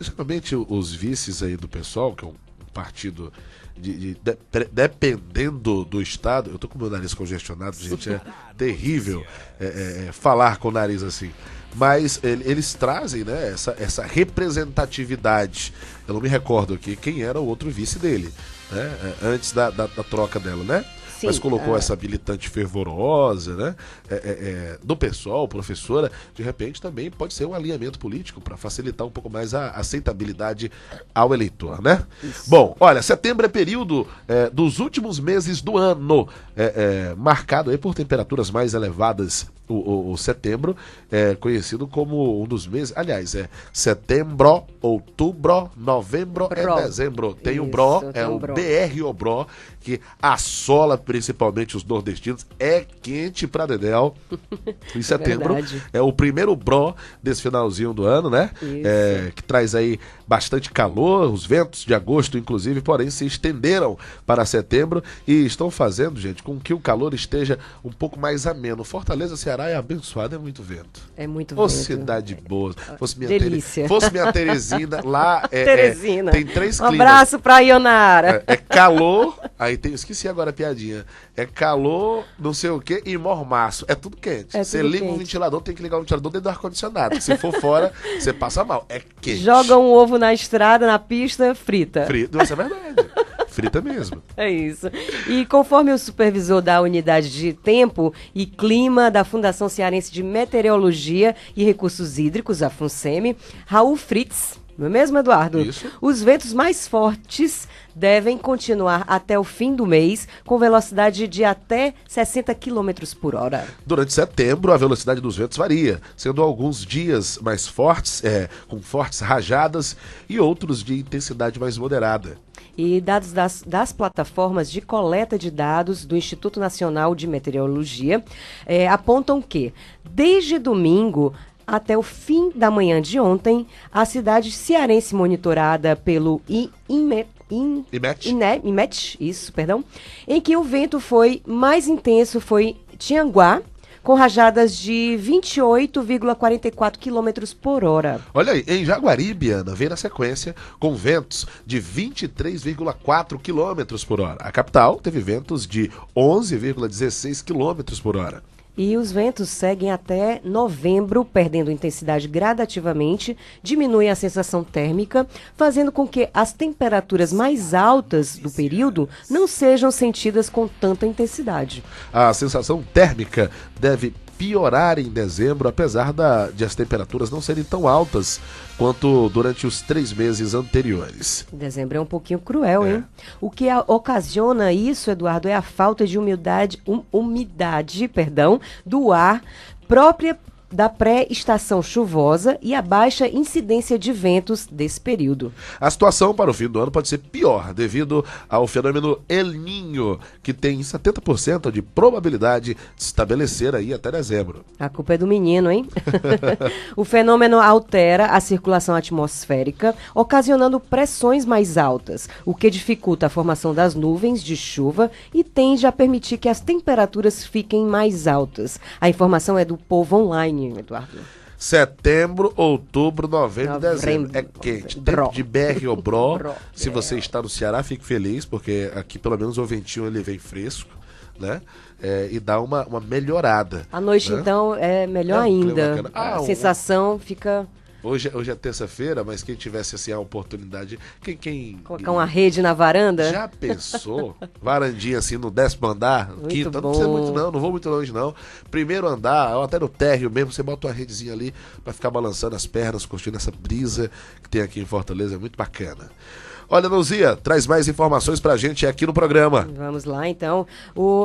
Geralmente os vices aí do PSOL, que é um partido dependendo do estado, eu tô com o meu nariz congestionado, gente, é terrível falar com o nariz assim, mas eles trazem, né, essa representatividade. Eu não me recordo aqui quem era o outro vice dele, né, antes da troca dela, né? Sim, mas colocou essa militante fervorosa, né, do PSOL, professora, de repente também pode ser um alinhamento político para facilitar um pouco mais a aceitabilidade ao eleitor, né? Isso. Bom, olha, setembro é período dos últimos meses do ano, marcado aí por temperaturas mais elevadas O setembro é conhecido como um dos meses, aliás, é setembro, outubro, novembro e dezembro. Tem o BRO, o BR-OBRO, que assola principalmente os nordestinos, é quente pra dedéu. Em setembro é o primeiro BRO desse finalzinho do ano, né? Que traz aí bastante calor, os ventos de agosto, inclusive, porém, se estenderam para setembro e estão fazendo, gente, com que o calor esteja um pouco mais ameno. Fortaleza, Ceará é abençoado, é muito vento. É muito vento. Cidade boa. Fosse minha Delícia. Fosse minha Teresina, lá Teresina. Tem 3 climas. Um abraço pra Ionara. É calor, aí tem, esqueci agora a piadinha. É calor, não sei o que, e mormaço. É tudo quente. Você liga um ventilador, tem que ligar o ventilador dentro do ar-condicionado. Se for fora, você passa mal. É quente. Joga um ovo na estrada, na pista, frita. Frita, isso é verdade. Frita mesmo. É isso. E conforme o supervisor da Unidade de Tempo e Clima da Fundação Cearense de Meteorologia e Recursos Hídricos, a FUNSEMI, Raul Fritz, não é mesmo, Eduardo? Isso. Os ventos mais fortes devem continuar até o fim do mês, com velocidade de até 60 km por hora. Durante setembro, a velocidade dos ventos varia, sendo alguns dias mais fortes, com fortes rajadas, e outros de intensidade mais moderada. E dados das plataformas de coleta de dados do Instituto Nacional de Meteorologia apontam que, desde domingo até o fim da manhã de ontem, a cidade cearense monitorada pelo IMET, em que o vento foi mais intenso foi Tianguá, com rajadas de 28,44 km por hora. Olha aí, em Jaguaribe, Ana, vem na sequência com ventos de 23,4 km por hora. A capital teve ventos de 11,16 km por hora. E os ventos seguem até novembro, perdendo intensidade gradativamente, diminuem a sensação térmica, fazendo com que as temperaturas mais altas do período não sejam sentidas com tanta intensidade. A sensação térmica deve piorar em dezembro, apesar de as temperaturas não serem tão altas quanto durante os 3 meses anteriores. Dezembro é um pouquinho cruel, hein? O que ocasiona isso, Eduardo, é a falta de umidade do ar própria da pré-estação chuvosa e a baixa incidência de ventos desse período. A situação para o fim do ano pode ser pior devido ao fenômeno El Niño, que tem 70% de probabilidade de se estabelecer aí até dezembro. A culpa é do menino, hein? O fenômeno altera a circulação atmosférica, ocasionando pressões mais altas, o que dificulta a formação das nuvens de chuva e tende a permitir que as temperaturas fiquem mais altas. A informação é do Povo Online, Eduardo. Setembro, outubro, novembro e dezembro. É quente. Tempo de BR-OBRO. Se você está no Ceará, fique feliz, porque aqui pelo menos o ventinho ele vem fresco, né? E dá uma melhorada. À noite, né? Então, é melhor ainda. A sensação fica... Hoje é terça-feira, mas quem tivesse assim a oportunidade, colocar uma rede na varanda? Já pensou? Varandinha assim no 10º andar, quinta, não precisa muito não vou muito longe não. Primeiro andar, ou até no térreo mesmo, você bota uma redezinha ali pra ficar balançando as pernas, curtindo essa brisa que tem aqui em Fortaleza, é muito bacana. Olha, Nuzia, traz mais informações pra gente aqui no programa. Vamos lá, então.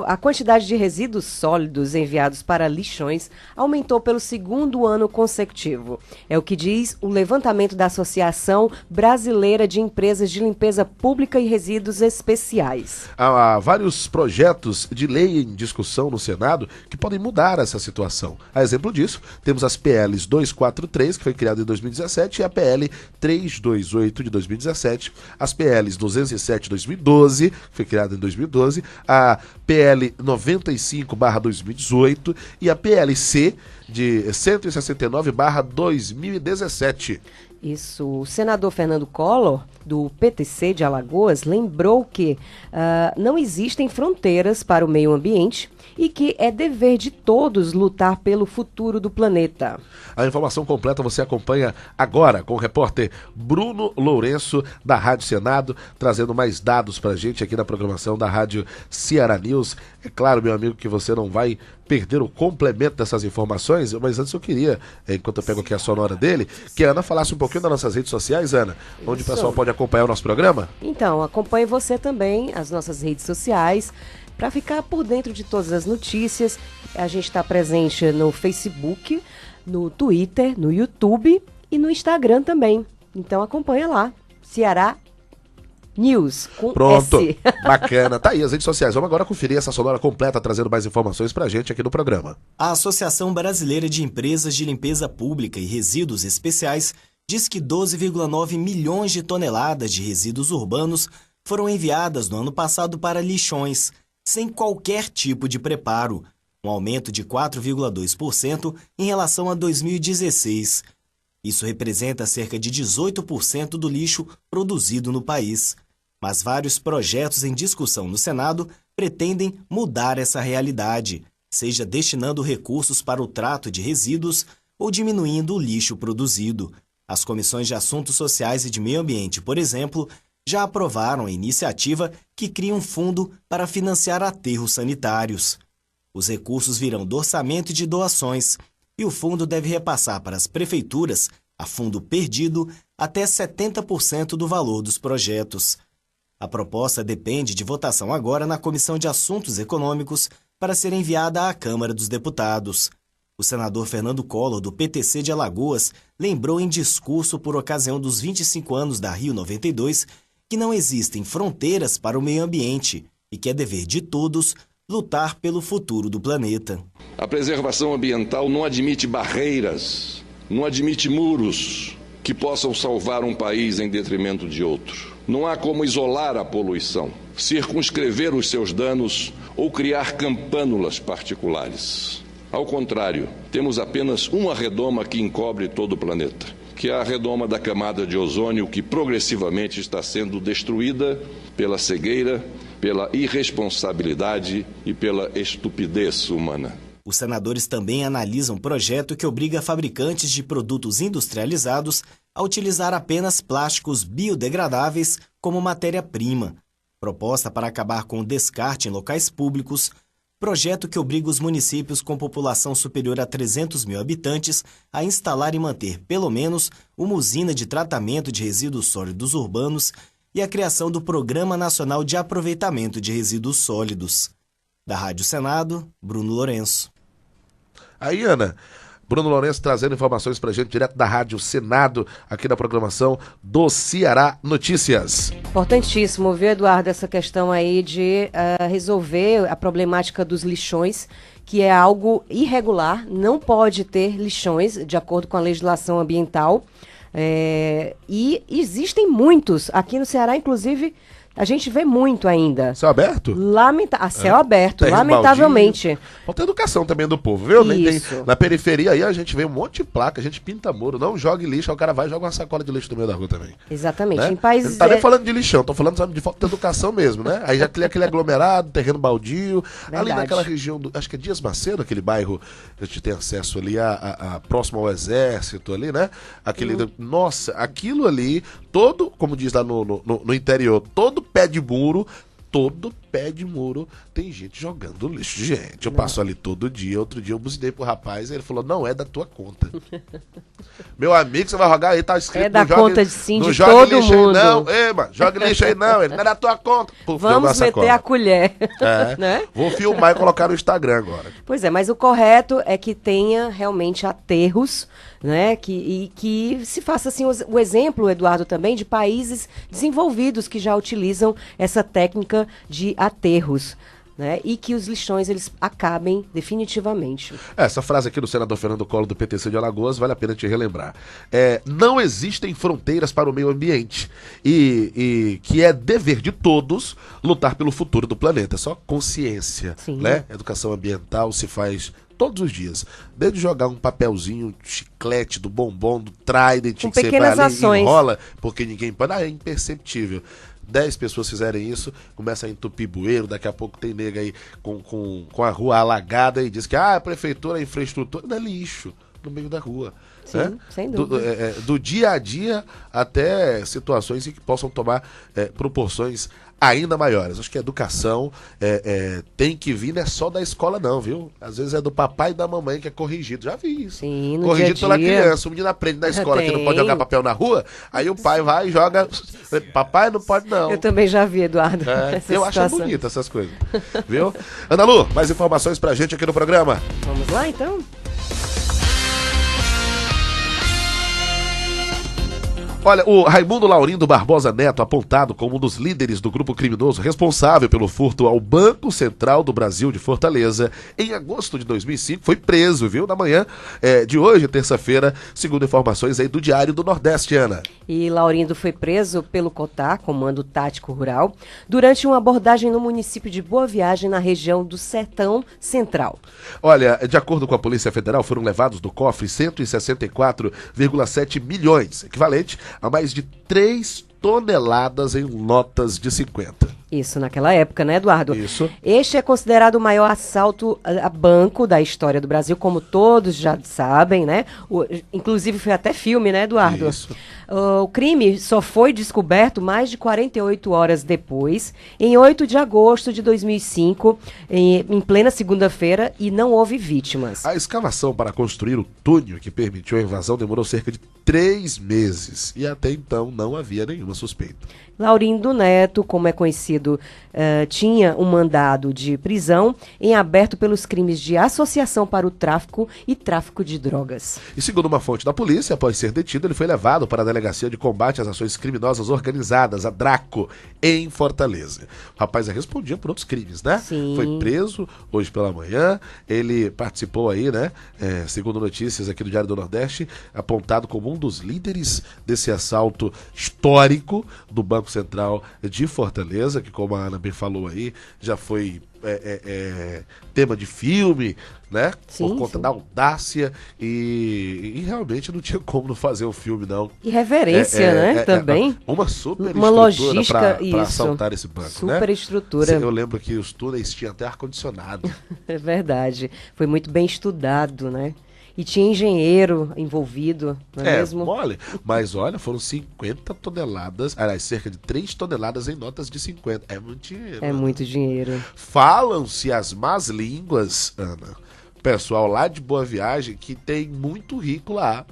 A quantidade de resíduos sólidos enviados para lixões aumentou pelo 2º ano consecutivo. É o que diz o levantamento da Associação Brasileira de Empresas de Limpeza Pública e Resíduos Especiais. Há vários projetos de lei em discussão no Senado que podem mudar essa situação. A exemplo disso, temos as PLs 243, que foi criada em 2017, e a PL 328 de 2017, as PLs 207 de 2012, que foi criada em 2012, a PL 95/2018 e a PLC de 169/2017. Isso. O senador Fernando Collor, do PTC de Alagoas, lembrou que não existem fronteiras para o meio ambiente e que é dever de todos lutar pelo futuro do planeta. A informação completa você acompanha agora com o repórter Bruno Lourenço, da Rádio Senado, trazendo mais dados pra gente aqui na programação da Rádio Ceará News. É claro, meu amigo, que você não vai perder o complemento dessas informações, mas antes eu queria, enquanto eu pego aqui a sonora dele, que a Ana falasse um pouquinho das nossas redes sociais, Ana, onde o pessoal pode acompanhar o nosso programa. Então, acompanhe você também, as nossas redes sociais, Para ficar por dentro de todas as notícias, a gente está presente no Facebook, no Twitter, no YouTube e no Instagram também. Então acompanha lá, Ceará News, com Pronto, S. bacana. Tá aí as redes sociais. Vamos agora conferir essa sonora completa, trazendo mais informações pra gente aqui no programa. A Associação Brasileira de Empresas de Limpeza Pública e Resíduos Especiais diz que 12,9 milhões de toneladas de resíduos urbanos foram enviadas no ano passado para lixões, sem qualquer tipo de preparo, um aumento de 4,2% em relação a 2016. Isso representa cerca de 18% do lixo produzido no país. Mas vários projetos em discussão no Senado pretendem mudar essa realidade, seja destinando recursos para o trato de resíduos ou diminuindo o lixo produzido. As comissões de Assuntos Sociais e de Meio Ambiente, por exemplo, já aprovaram a iniciativa que cria um fundo para financiar aterros sanitários. Os recursos virão do orçamento e de doações, e o fundo deve repassar para as prefeituras, a fundo perdido, até 70% do valor dos projetos. A proposta depende de votação agora na Comissão de Assuntos Econômicos para ser enviada à Câmara dos Deputados. O senador Fernando Collor, do PTC de Alagoas, lembrou em discurso por ocasião dos 25 anos da Rio 92 que não existem fronteiras para o meio ambiente e que é dever de todos lutar pelo futuro do planeta. A preservação ambiental não admite barreiras, não admite muros que possam salvar um país em detrimento de outro. Não há como isolar a poluição, circunscrever os seus danos ou criar campânulas particulares. Ao contrário, temos apenas uma redoma que encobre todo o planeta, que é a redoma da camada de ozônio que progressivamente está sendo destruída pela cegueira, pela irresponsabilidade e pela estupidez humana. Os senadores também analisam um projeto que obriga fabricantes de produtos industrializados a utilizar apenas plásticos biodegradáveis como matéria-prima. Proposta para acabar com o descarte em locais públicos, projeto que obriga os municípios com população superior a 300 mil habitantes a instalar e manter pelo menos uma usina de tratamento de resíduos sólidos urbanos e a criação do Programa Nacional de Aproveitamento de Resíduos Sólidos. Da Rádio Senado, Bruno Lourenço. Aí, Ana, Bruno Lourenço trazendo informações pra gente direto da Rádio Senado, aqui na programação do Ceará Notícias. Importantíssimo, viu, Eduardo, essa questão aí de resolver a problemática dos lixões, que é algo irregular, não pode ter lixões, de acordo com a legislação ambiental. E existem muitos, aqui no Ceará, inclusive, a gente vê muito ainda. Céu aberto? Céu aberto, lamentavelmente. Baldinho. Falta educação também do povo, viu? Isso. Tem, na periferia aí a gente vê um monte de placa, a gente pinta muro, não jogue lixo, aí o cara vai e joga uma sacola de lixo no meio da rua também. Exatamente. Né? Em países... Não tá nem falando de lixão, tô falando de falta de educação mesmo, né? Aí já tem aquele aglomerado, terreno baldio, Verdade. ali naquela região, acho que é Dias Macedo, aquele bairro que a gente tem acesso ali, a próximo ao exército ali, né? Nossa, aquilo ali, todo, como diz lá no interior, todo pé de muro tem gente jogando lixo. Gente, eu passo ali todo dia. Outro dia eu buzinei pro rapaz e ele falou, não é da tua conta. Meu amigo, você vai jogar aí, tá escrito. É da conta de sim, de todo mundo. Aí, não, mano, joga lixo aí não, ele não é da tua conta. Pô, vamos meter a colher. Né? Vou filmar e colocar no Instagram agora. Pois é, mas o correto é que tenha realmente aterros, né? Que se faça assim o exemplo, Eduardo, também de países desenvolvidos que já utilizam essa técnica de aterros, né? E que os lixões eles acabem definitivamente. Essa frase aqui do senador Fernando Collor do PTC de Alagoas vale a pena te relembrar. Não existem fronteiras para o meio ambiente e que é dever de todos lutar pelo futuro do planeta. É só consciência, né? Educação ambiental se faz todos os dias, desde jogar um papelzinho, chiclete, do bombom, do Trident, com que pequenas você vai ali ações. E enrola, porque ninguém pode, é imperceptível. 10 pessoas fizerem isso, começa a entupir bueiro, daqui a pouco tem nega aí com a rua alagada e diz que a prefeitura, a infraestrutura, não é lixo no meio da rua. Sim, né? Sem dúvida. Do dia a dia até situações que possam tomar proporções ainda maiores. Acho que a educação tem que vir, não é só da escola não, viu? Às vezes é do papai e da mamãe que é corrigido. Já vi isso. Sim, no corrigido dia a pela dia. criança. O menino aprende na escola que não pode jogar papel na rua, aí o pai vai e joga. Papai não pode não. Eu também já vi, Eduardo. Eu acho bonito essas coisas. Viu? Ana Lu, mais informações pra gente aqui no programa. Vamos lá, então? Olha, o Raimundo Laurindo Barbosa Neto, apontado como um dos líderes do grupo criminoso responsável pelo furto ao Banco Central do Brasil de Fortaleza, em agosto de 2005, foi preso, viu? Na manhã de hoje, terça-feira, segundo informações aí do Diário do Nordeste, Ana. E Laurindo foi preso pelo COTAR, Comando Tático Rural, durante uma abordagem no município de Boa Viagem, na região do Sertão Central. Olha, de acordo com a Polícia Federal, foram levados do cofre 164,7 milhões, equivalente a mais de 3 toneladas em notas de 50. Isso, naquela época, né, Eduardo? Isso. Este é considerado o maior assalto a banco da história do Brasil, como todos já sabem, né? Inclusive foi até filme, né, Eduardo? Isso. O crime só foi descoberto mais de 48 horas depois, em 8 de agosto de 2005, em plena segunda-feira, e não houve vítimas. A escavação para construir o túnel que permitiu a invasão demorou cerca de 3 meses e até então não havia nenhuma suspeita. Laurindo Neto, como é conhecido, tinha um mandado de prisão em aberto pelos crimes de associação para o tráfico e tráfico de drogas. E segundo uma fonte da polícia, após ser detido, ele foi levado para a Delegacia de Combate às Ações Criminosas Organizadas, a DRACO, em Fortaleza. O rapaz respondia por outros crimes, né? Sim. Foi preso hoje pela manhã, ele participou aí, né? Segundo notícias aqui do Diário do Nordeste, apontado como um dos líderes desse assalto histórico do Banco Central de Fortaleza, que, como a Ana bem falou aí, já foi tema de filme, né? Sim, por conta da audácia e realmente não tinha como não fazer o filme, não. E reverência, né? Também. Uma super uma logística para assaltar esse banco, super né? estrutura. Eu lembro que os túneis tinham até ar-condicionado. É verdade. Foi muito bem estudado, né? E tinha engenheiro envolvido, não é mesmo? Mole. Mas olha, foram 50 toneladas, aliás, cerca de 3 toneladas em notas de 50. É muito dinheiro. É muito dinheiro. Falam-se as más línguas, Ana, pessoal lá de Boa Viagem, que tem muito rico lá.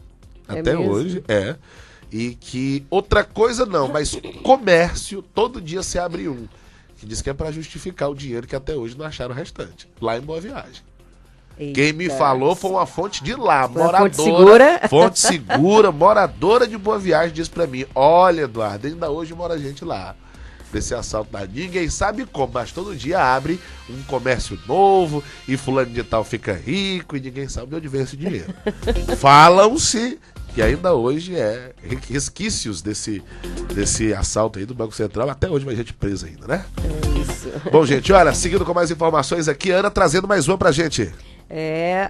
Até mesmo? hoje, E que outra coisa não, mas comércio, todo dia se abre um. Que diz que é para justificar o dinheiro que até hoje não acharam o restante. Lá em Boa Viagem. Eita. Quem me falou foi uma fonte de lá, Foi moradora. fonte segura? Fonte segura, moradora de Boa Viagem, disse pra mim: olha, Eduardo, ainda hoje mora gente lá. Desse assalto lá. Ninguém sabe como, mas todo dia abre um comércio novo e fulano de tal fica rico e ninguém sabe de onde vem esse dinheiro. Falam-se que ainda hoje resquícios desse assalto aí do Banco Central. Até hoje vai gente presa ainda, né? É isso. Bom, gente, olha, seguindo com mais informações aqui, Ana trazendo mais uma pra gente.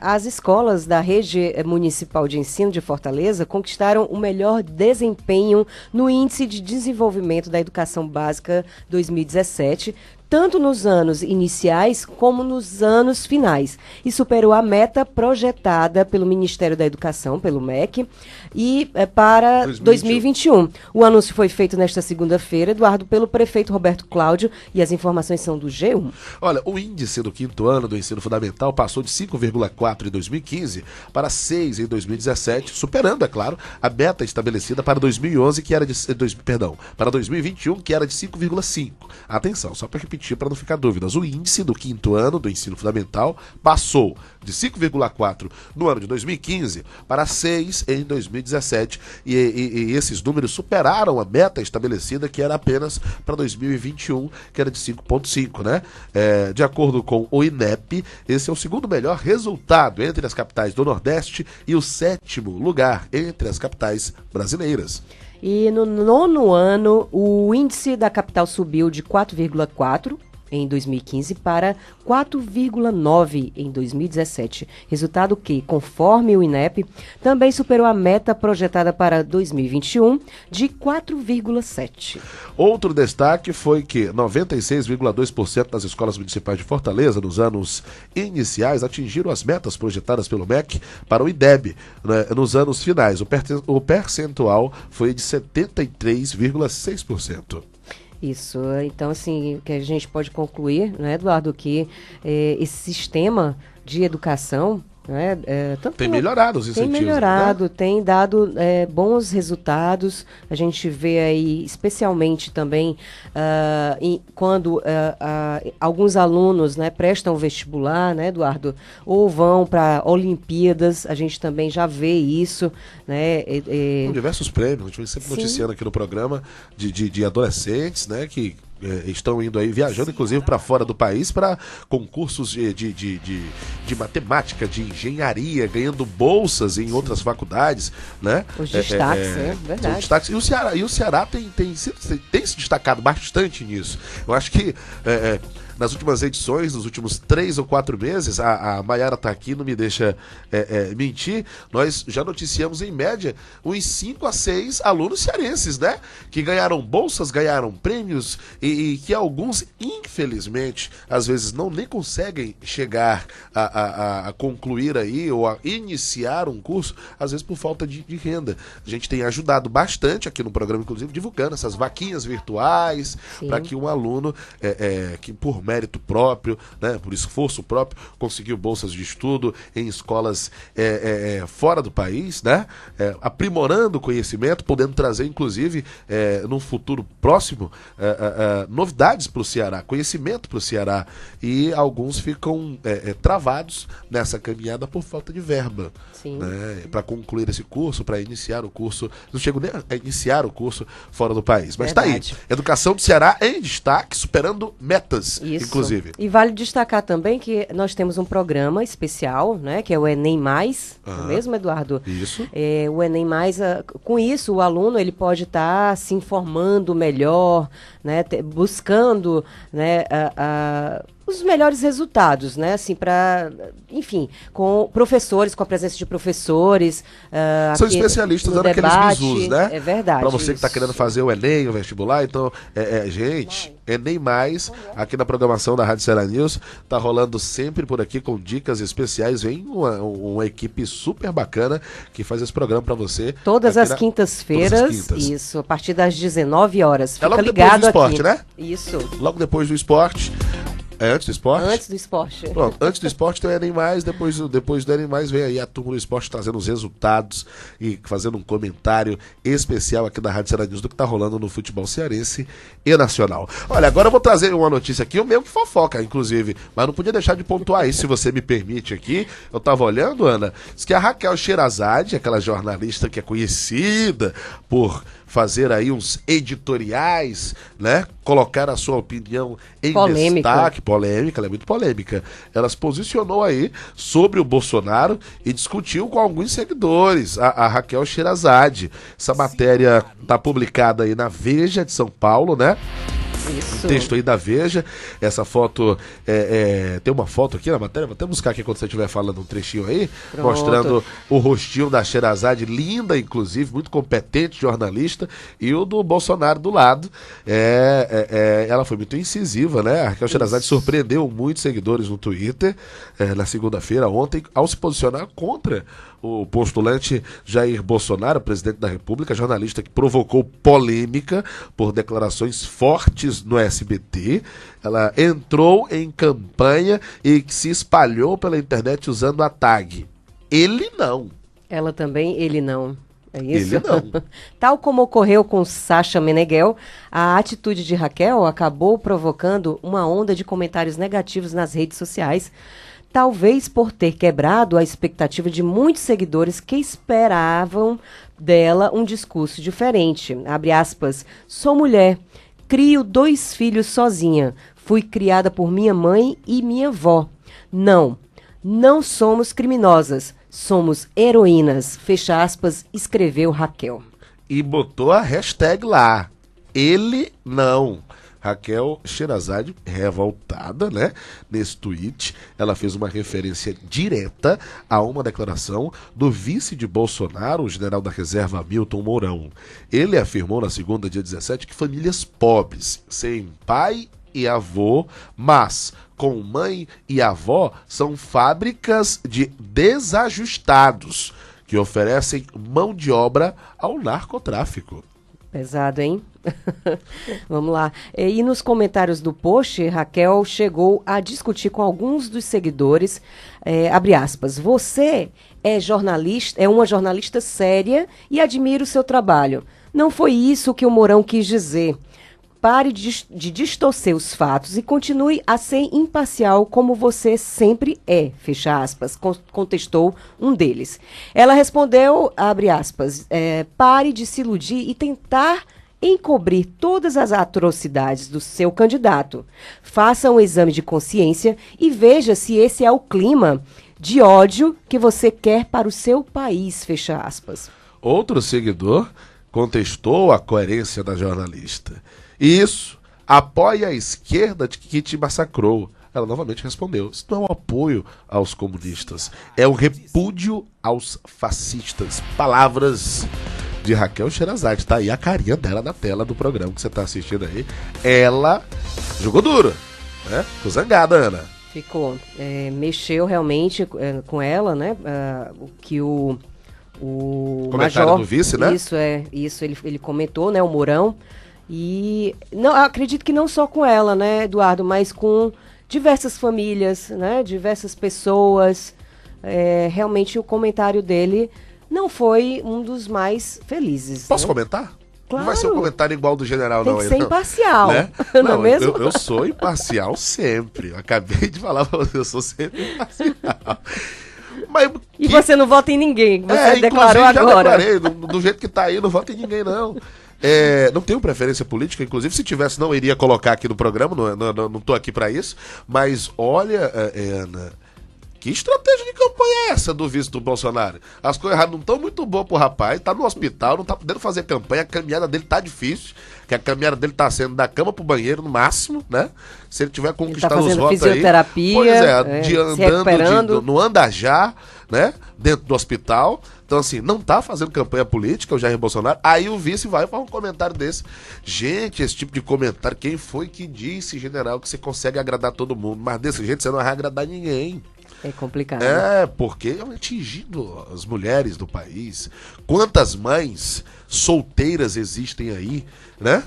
As escolas da Rede Municipal de Ensino de Fortaleza conquistaram o melhor desempenho no Índice de Desenvolvimento da Educação Básica 2017, tanto nos anos iniciais como nos anos finais, e superou a meta projetada pelo Ministério da Educação, pelo MEC, e para 2021. O anúncio foi feito nesta segunda-feira, Eduardo, pelo prefeito Roberto Cláudio, e as informações são do G1. Olha, o índice do 5º ano do ensino fundamental passou de 5,4 em 2015 para 6 em 2017, superando, é claro, a meta estabelecida para 2011, que era para 2021, que era de 5,5. Atenção, só para repetir, para não ficar dúvidas, o índice do 5º ano do ensino fundamental passou de 5,4 no ano de 2015 para 6 em 2017 e esses números superaram a meta estabelecida, que era apenas para 2021, que era de 5,5, né? De acordo com o INEP, esse é o segundo melhor resultado entre as capitais do Nordeste e o 7º lugar entre as capitais brasileiras. E no 9º ano, o índice da capital subiu de 4,4 em 2015 para 4,9 em 2017. Resultado que, conforme o INEP, também superou a meta projetada para 2021 de 4,7. Outro destaque foi que 96,2% das escolas municipais de Fortaleza, nos anos iniciais, atingiram as metas projetadas pelo MEC para o IDEB, né, nos anos finais. O percentual foi de 73,6%. Isso, então assim, o que a gente pode concluir, né, Eduardo, que esse sistema de educação, né, tem melhorado os incentivos. Tem melhorado, né? Tem dado bons resultados. A gente vê aí, especialmente também, quando alguns alunos, né, prestam vestibular, né, Eduardo, ou vão para Olimpíadas, a gente também já vê isso, né? Com diversos prêmios, a gente vem sempre noticiando aqui no programa de adolescentes, né, que estão indo aí, viajando inclusive para fora do país para concursos de matemática, de engenharia, ganhando bolsas em outras faculdades, né? Os destaques, verdade. São destaques. E o Ceará tem se destacado bastante nisso. Eu acho que nas últimas edições, nos últimos 3 ou 4 meses, a Maiara está aqui, não me deixa mentir, nós já noticiamos em média uns 5 a 6 alunos cearenses, né? Que ganharam bolsas, ganharam prêmios e que alguns, infelizmente, às vezes nem conseguem chegar a concluir aí ou a iniciar um curso, às vezes por falta de renda. A gente tem ajudado bastante aqui no programa, inclusive, divulgando essas vaquinhas virtuais para que um aluno que por mérito próprio, né, por esforço próprio, conseguiu bolsas de estudo em escolas fora do país, né, aprimorando o conhecimento, podendo trazer, inclusive, num futuro próximo, novidades para o Ceará, conhecimento para o Ceará. E alguns ficam travados nessa caminhada por falta de verba, né, para concluir esse curso, para iniciar o curso. Não chego nem a iniciar o curso fora do país. Mas está aí. Educação do Ceará em destaque, superando metas. Isso. Inclusive. E vale destacar também que nós temos um programa especial, né, que é o Enem+, não é mesmo, Eduardo? Isso. O Enem+, com isso, o aluno ele pode estar se informando melhor, né, buscando, né, os melhores resultados, né, assim, enfim, com professores, com a presença de professores. São especialistas dando aqueles bizus, né? É verdade. Para você que está querendo fazer o Enem, o vestibular, então, gente, Enem+, aqui na programação da Rádio Ceará News, tá rolando sempre por aqui com dicas especiais. Vem uma equipe super bacana que faz esse programa para você. Todas as quintas-feiras, isso, a partir das 19 horas. Fica logo ligado depois do esporte, aqui. né? Isso. Logo depois do esporte. Antes do esporte? Antes do esporte. Pronto, antes do esporte tem o Enem+, depois do Enem+, vem aí a turma do esporte trazendo os resultados e fazendo um comentário especial aqui da Rádio Ceará News do que tá rolando no futebol cearense e nacional. Olha, agora eu vou trazer uma notícia aqui, o mesmo que fofoca, inclusive, mas não podia deixar de pontuar isso, se você me permite aqui. Eu tava olhando, Ana, diz que a Raquel Sherazade, aquela jornalista que é conhecida por fazer aí uns editoriais, né? Colocar a sua opinião em destaque. Polêmica, ela é muito polêmica. Ela se posicionou aí sobre o Bolsonaro e discutiu com alguns seguidores, a Raquel Sherazade. Essa matéria tá publicada aí na Veja de São Paulo, né? Isso. O texto aí da Veja, essa foto, tem uma foto aqui na matéria, vou até buscar aqui quando você estiver falando um trechinho aí, pronto, mostrando o rostinho da Sherazade, linda inclusive, muito competente jornalista, e o do Bolsonaro do lado. Ela foi muito incisiva, né? A Raquel Sherazade surpreendeu muitos seguidores no Twitter na segunda-feira, ontem, ao se posicionar contra o postulante Jair Bolsonaro, presidente da República, jornalista que provocou polêmica por declarações fortes no SBT. Ela entrou em campanha e se espalhou pela internet usando a tag "ele não". Ela também, ele não. É isso? Ele não. Tal como ocorreu com Sasha Meneghel, a atitude de Raquel acabou provocando uma onda de comentários negativos nas redes sociais, talvez por ter quebrado a expectativa de muitos seguidores que esperavam dela um discurso diferente. Abre aspas, "Sou mulher, crio 2 filhos sozinha, fui criada por minha mãe e minha avó. Não somos criminosas, somos heroínas", fecha aspas, escreveu Raquel. E botou a hashtag lá, "ele não". Raquel Sherazade, revoltada, né? Nesse tweet, ela fez uma referência direta a uma declaração do vice de Bolsonaro, o general da reserva Hamilton Mourão. Ele afirmou na segunda, dia 17, que famílias pobres, sem pai e avô, mas com mãe e avó, são fábricas de desajustados que oferecem mão de obra ao narcotráfico. Pesado, hein? Vamos lá. E nos comentários do post, Raquel chegou a discutir com alguns dos seguidores, abre aspas, você é jornalista, é uma jornalista séria e admiro o seu trabalho. Não foi isso que o Mourão quis dizer. Pare de distorcer os fatos e continue a ser imparcial como você sempre é, fecha aspas, contestou um deles. Ela respondeu, abre aspas, pare de se iludir e tentar encobrir todas as atrocidades do seu candidato. Faça um exame de consciência e veja se esse é o clima de ódio que você quer para o seu país, fecha aspas. Outro seguidor contestou a coerência da jornalista. Isso apoia a esquerda que te massacrou. Ela novamente respondeu, isso não é um apoio aos comunistas, é um repúdio aos fascistas. Palavras de Raquel Sherazade, tá aí a carinha dela na tela do programa que você tá assistindo aí. Ela jogou duro, né? Ficou zangada, Ana. Ficou. Mexeu realmente com ela, né? O comentário Major, do vice, né? Isso ele comentou, né? O Mourão. E não, acredito que não só com ela, né, Eduardo, mas com diversas famílias, né? Diversas pessoas. Realmente o comentário dele não foi um dos mais felizes. Posso né? comentar? Claro. Não vai ser um comentário igual do general, Tem não. Tem que ser imparcial, né? Não é mesmo? Eu sou imparcial sempre. Eu acabei de falar pra você, eu sou sempre imparcial. Mas, e você não vota em ninguém, você declarou agora. Já declarei, do jeito que tá aí, não voto em ninguém, não. Não tenho preferência política, inclusive se tivesse não iria colocar aqui no programa, não tô aqui pra isso, mas olha, Ana, que estratégia de campanha é essa do vice do Bolsonaro? As coisas não estão muito boas pro rapaz, tá no hospital, não tá podendo fazer campanha, a caminhada dele tá difícil, que a caminhada dele tá sendo da cama pro banheiro no máximo, né? Se ele tiver conquistado os votos aí, andando no andajá, né? Dentro do hospital. Então, assim, não tá fazendo campanha política o Jair Bolsonaro. Aí o vice vai para um comentário desse. Gente, esse tipo de comentário, quem foi que disse, general, que você consegue agradar todo mundo? Mas desse jeito você não vai agradar ninguém. É complicado. Porque é atingindo as mulheres do país. Quantas mães solteiras existem aí, né?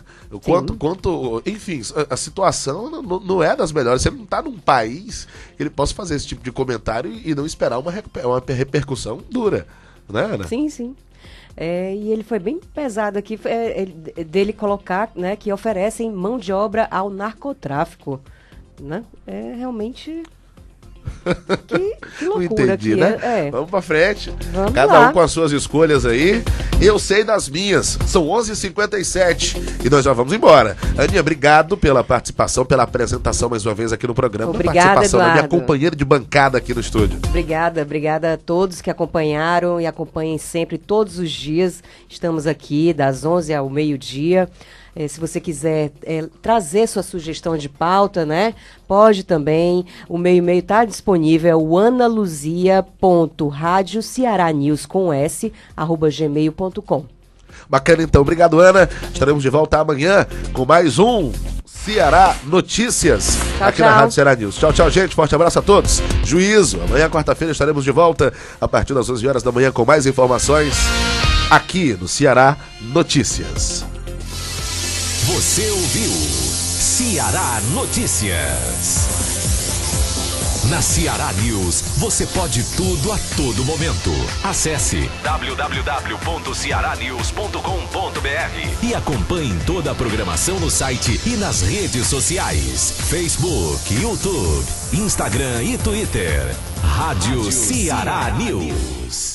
Enfim, a situação não é das melhores. Você não está num país que ele possa fazer esse tipo de comentário e não esperar uma repercussão dura, né, Ana? Sim, sim. E ele foi bem pesado aqui, dele colocar, né, que oferecem mão de obra ao narcotráfico, né? Realmente... Que loucura. Não entendi, né? Vamos pra frente. Cada um com as suas escolhas aí. Eu sei das minhas. São 11h57 e nós já vamos embora. Aninha, obrigado pela participação, pela apresentação mais uma vez aqui no programa. Obrigada, participação Eduardo. da minha companheira de bancada aqui no estúdio. Obrigada a todos que acompanharam e acompanhem sempre, todos os dias. Estamos aqui das 11 ao meio-dia. Se você quiser trazer sua sugestão de pauta, né? Pode também. O meu e-mail está disponível, é o analuzia.radiocearanews@gmail.com. Bacana, então. Obrigado, Ana. Estaremos de volta amanhã com mais um Ceará Notícias aqui na Rádio Ceará News. Tchau, tchau, gente. Forte abraço a todos. Juízo. Amanhã, quarta-feira, estaremos de volta a partir das 11 horas da manhã com mais informações aqui no Ceará Notícias. Você ouviu Ceará Notícias. Na Ceará News, você pode tudo a todo momento. Acesse www.cearanews.com.br e acompanhe toda a programação no site e nas redes sociais. Facebook, YouTube, Instagram e Twitter. Rádio Ceará News.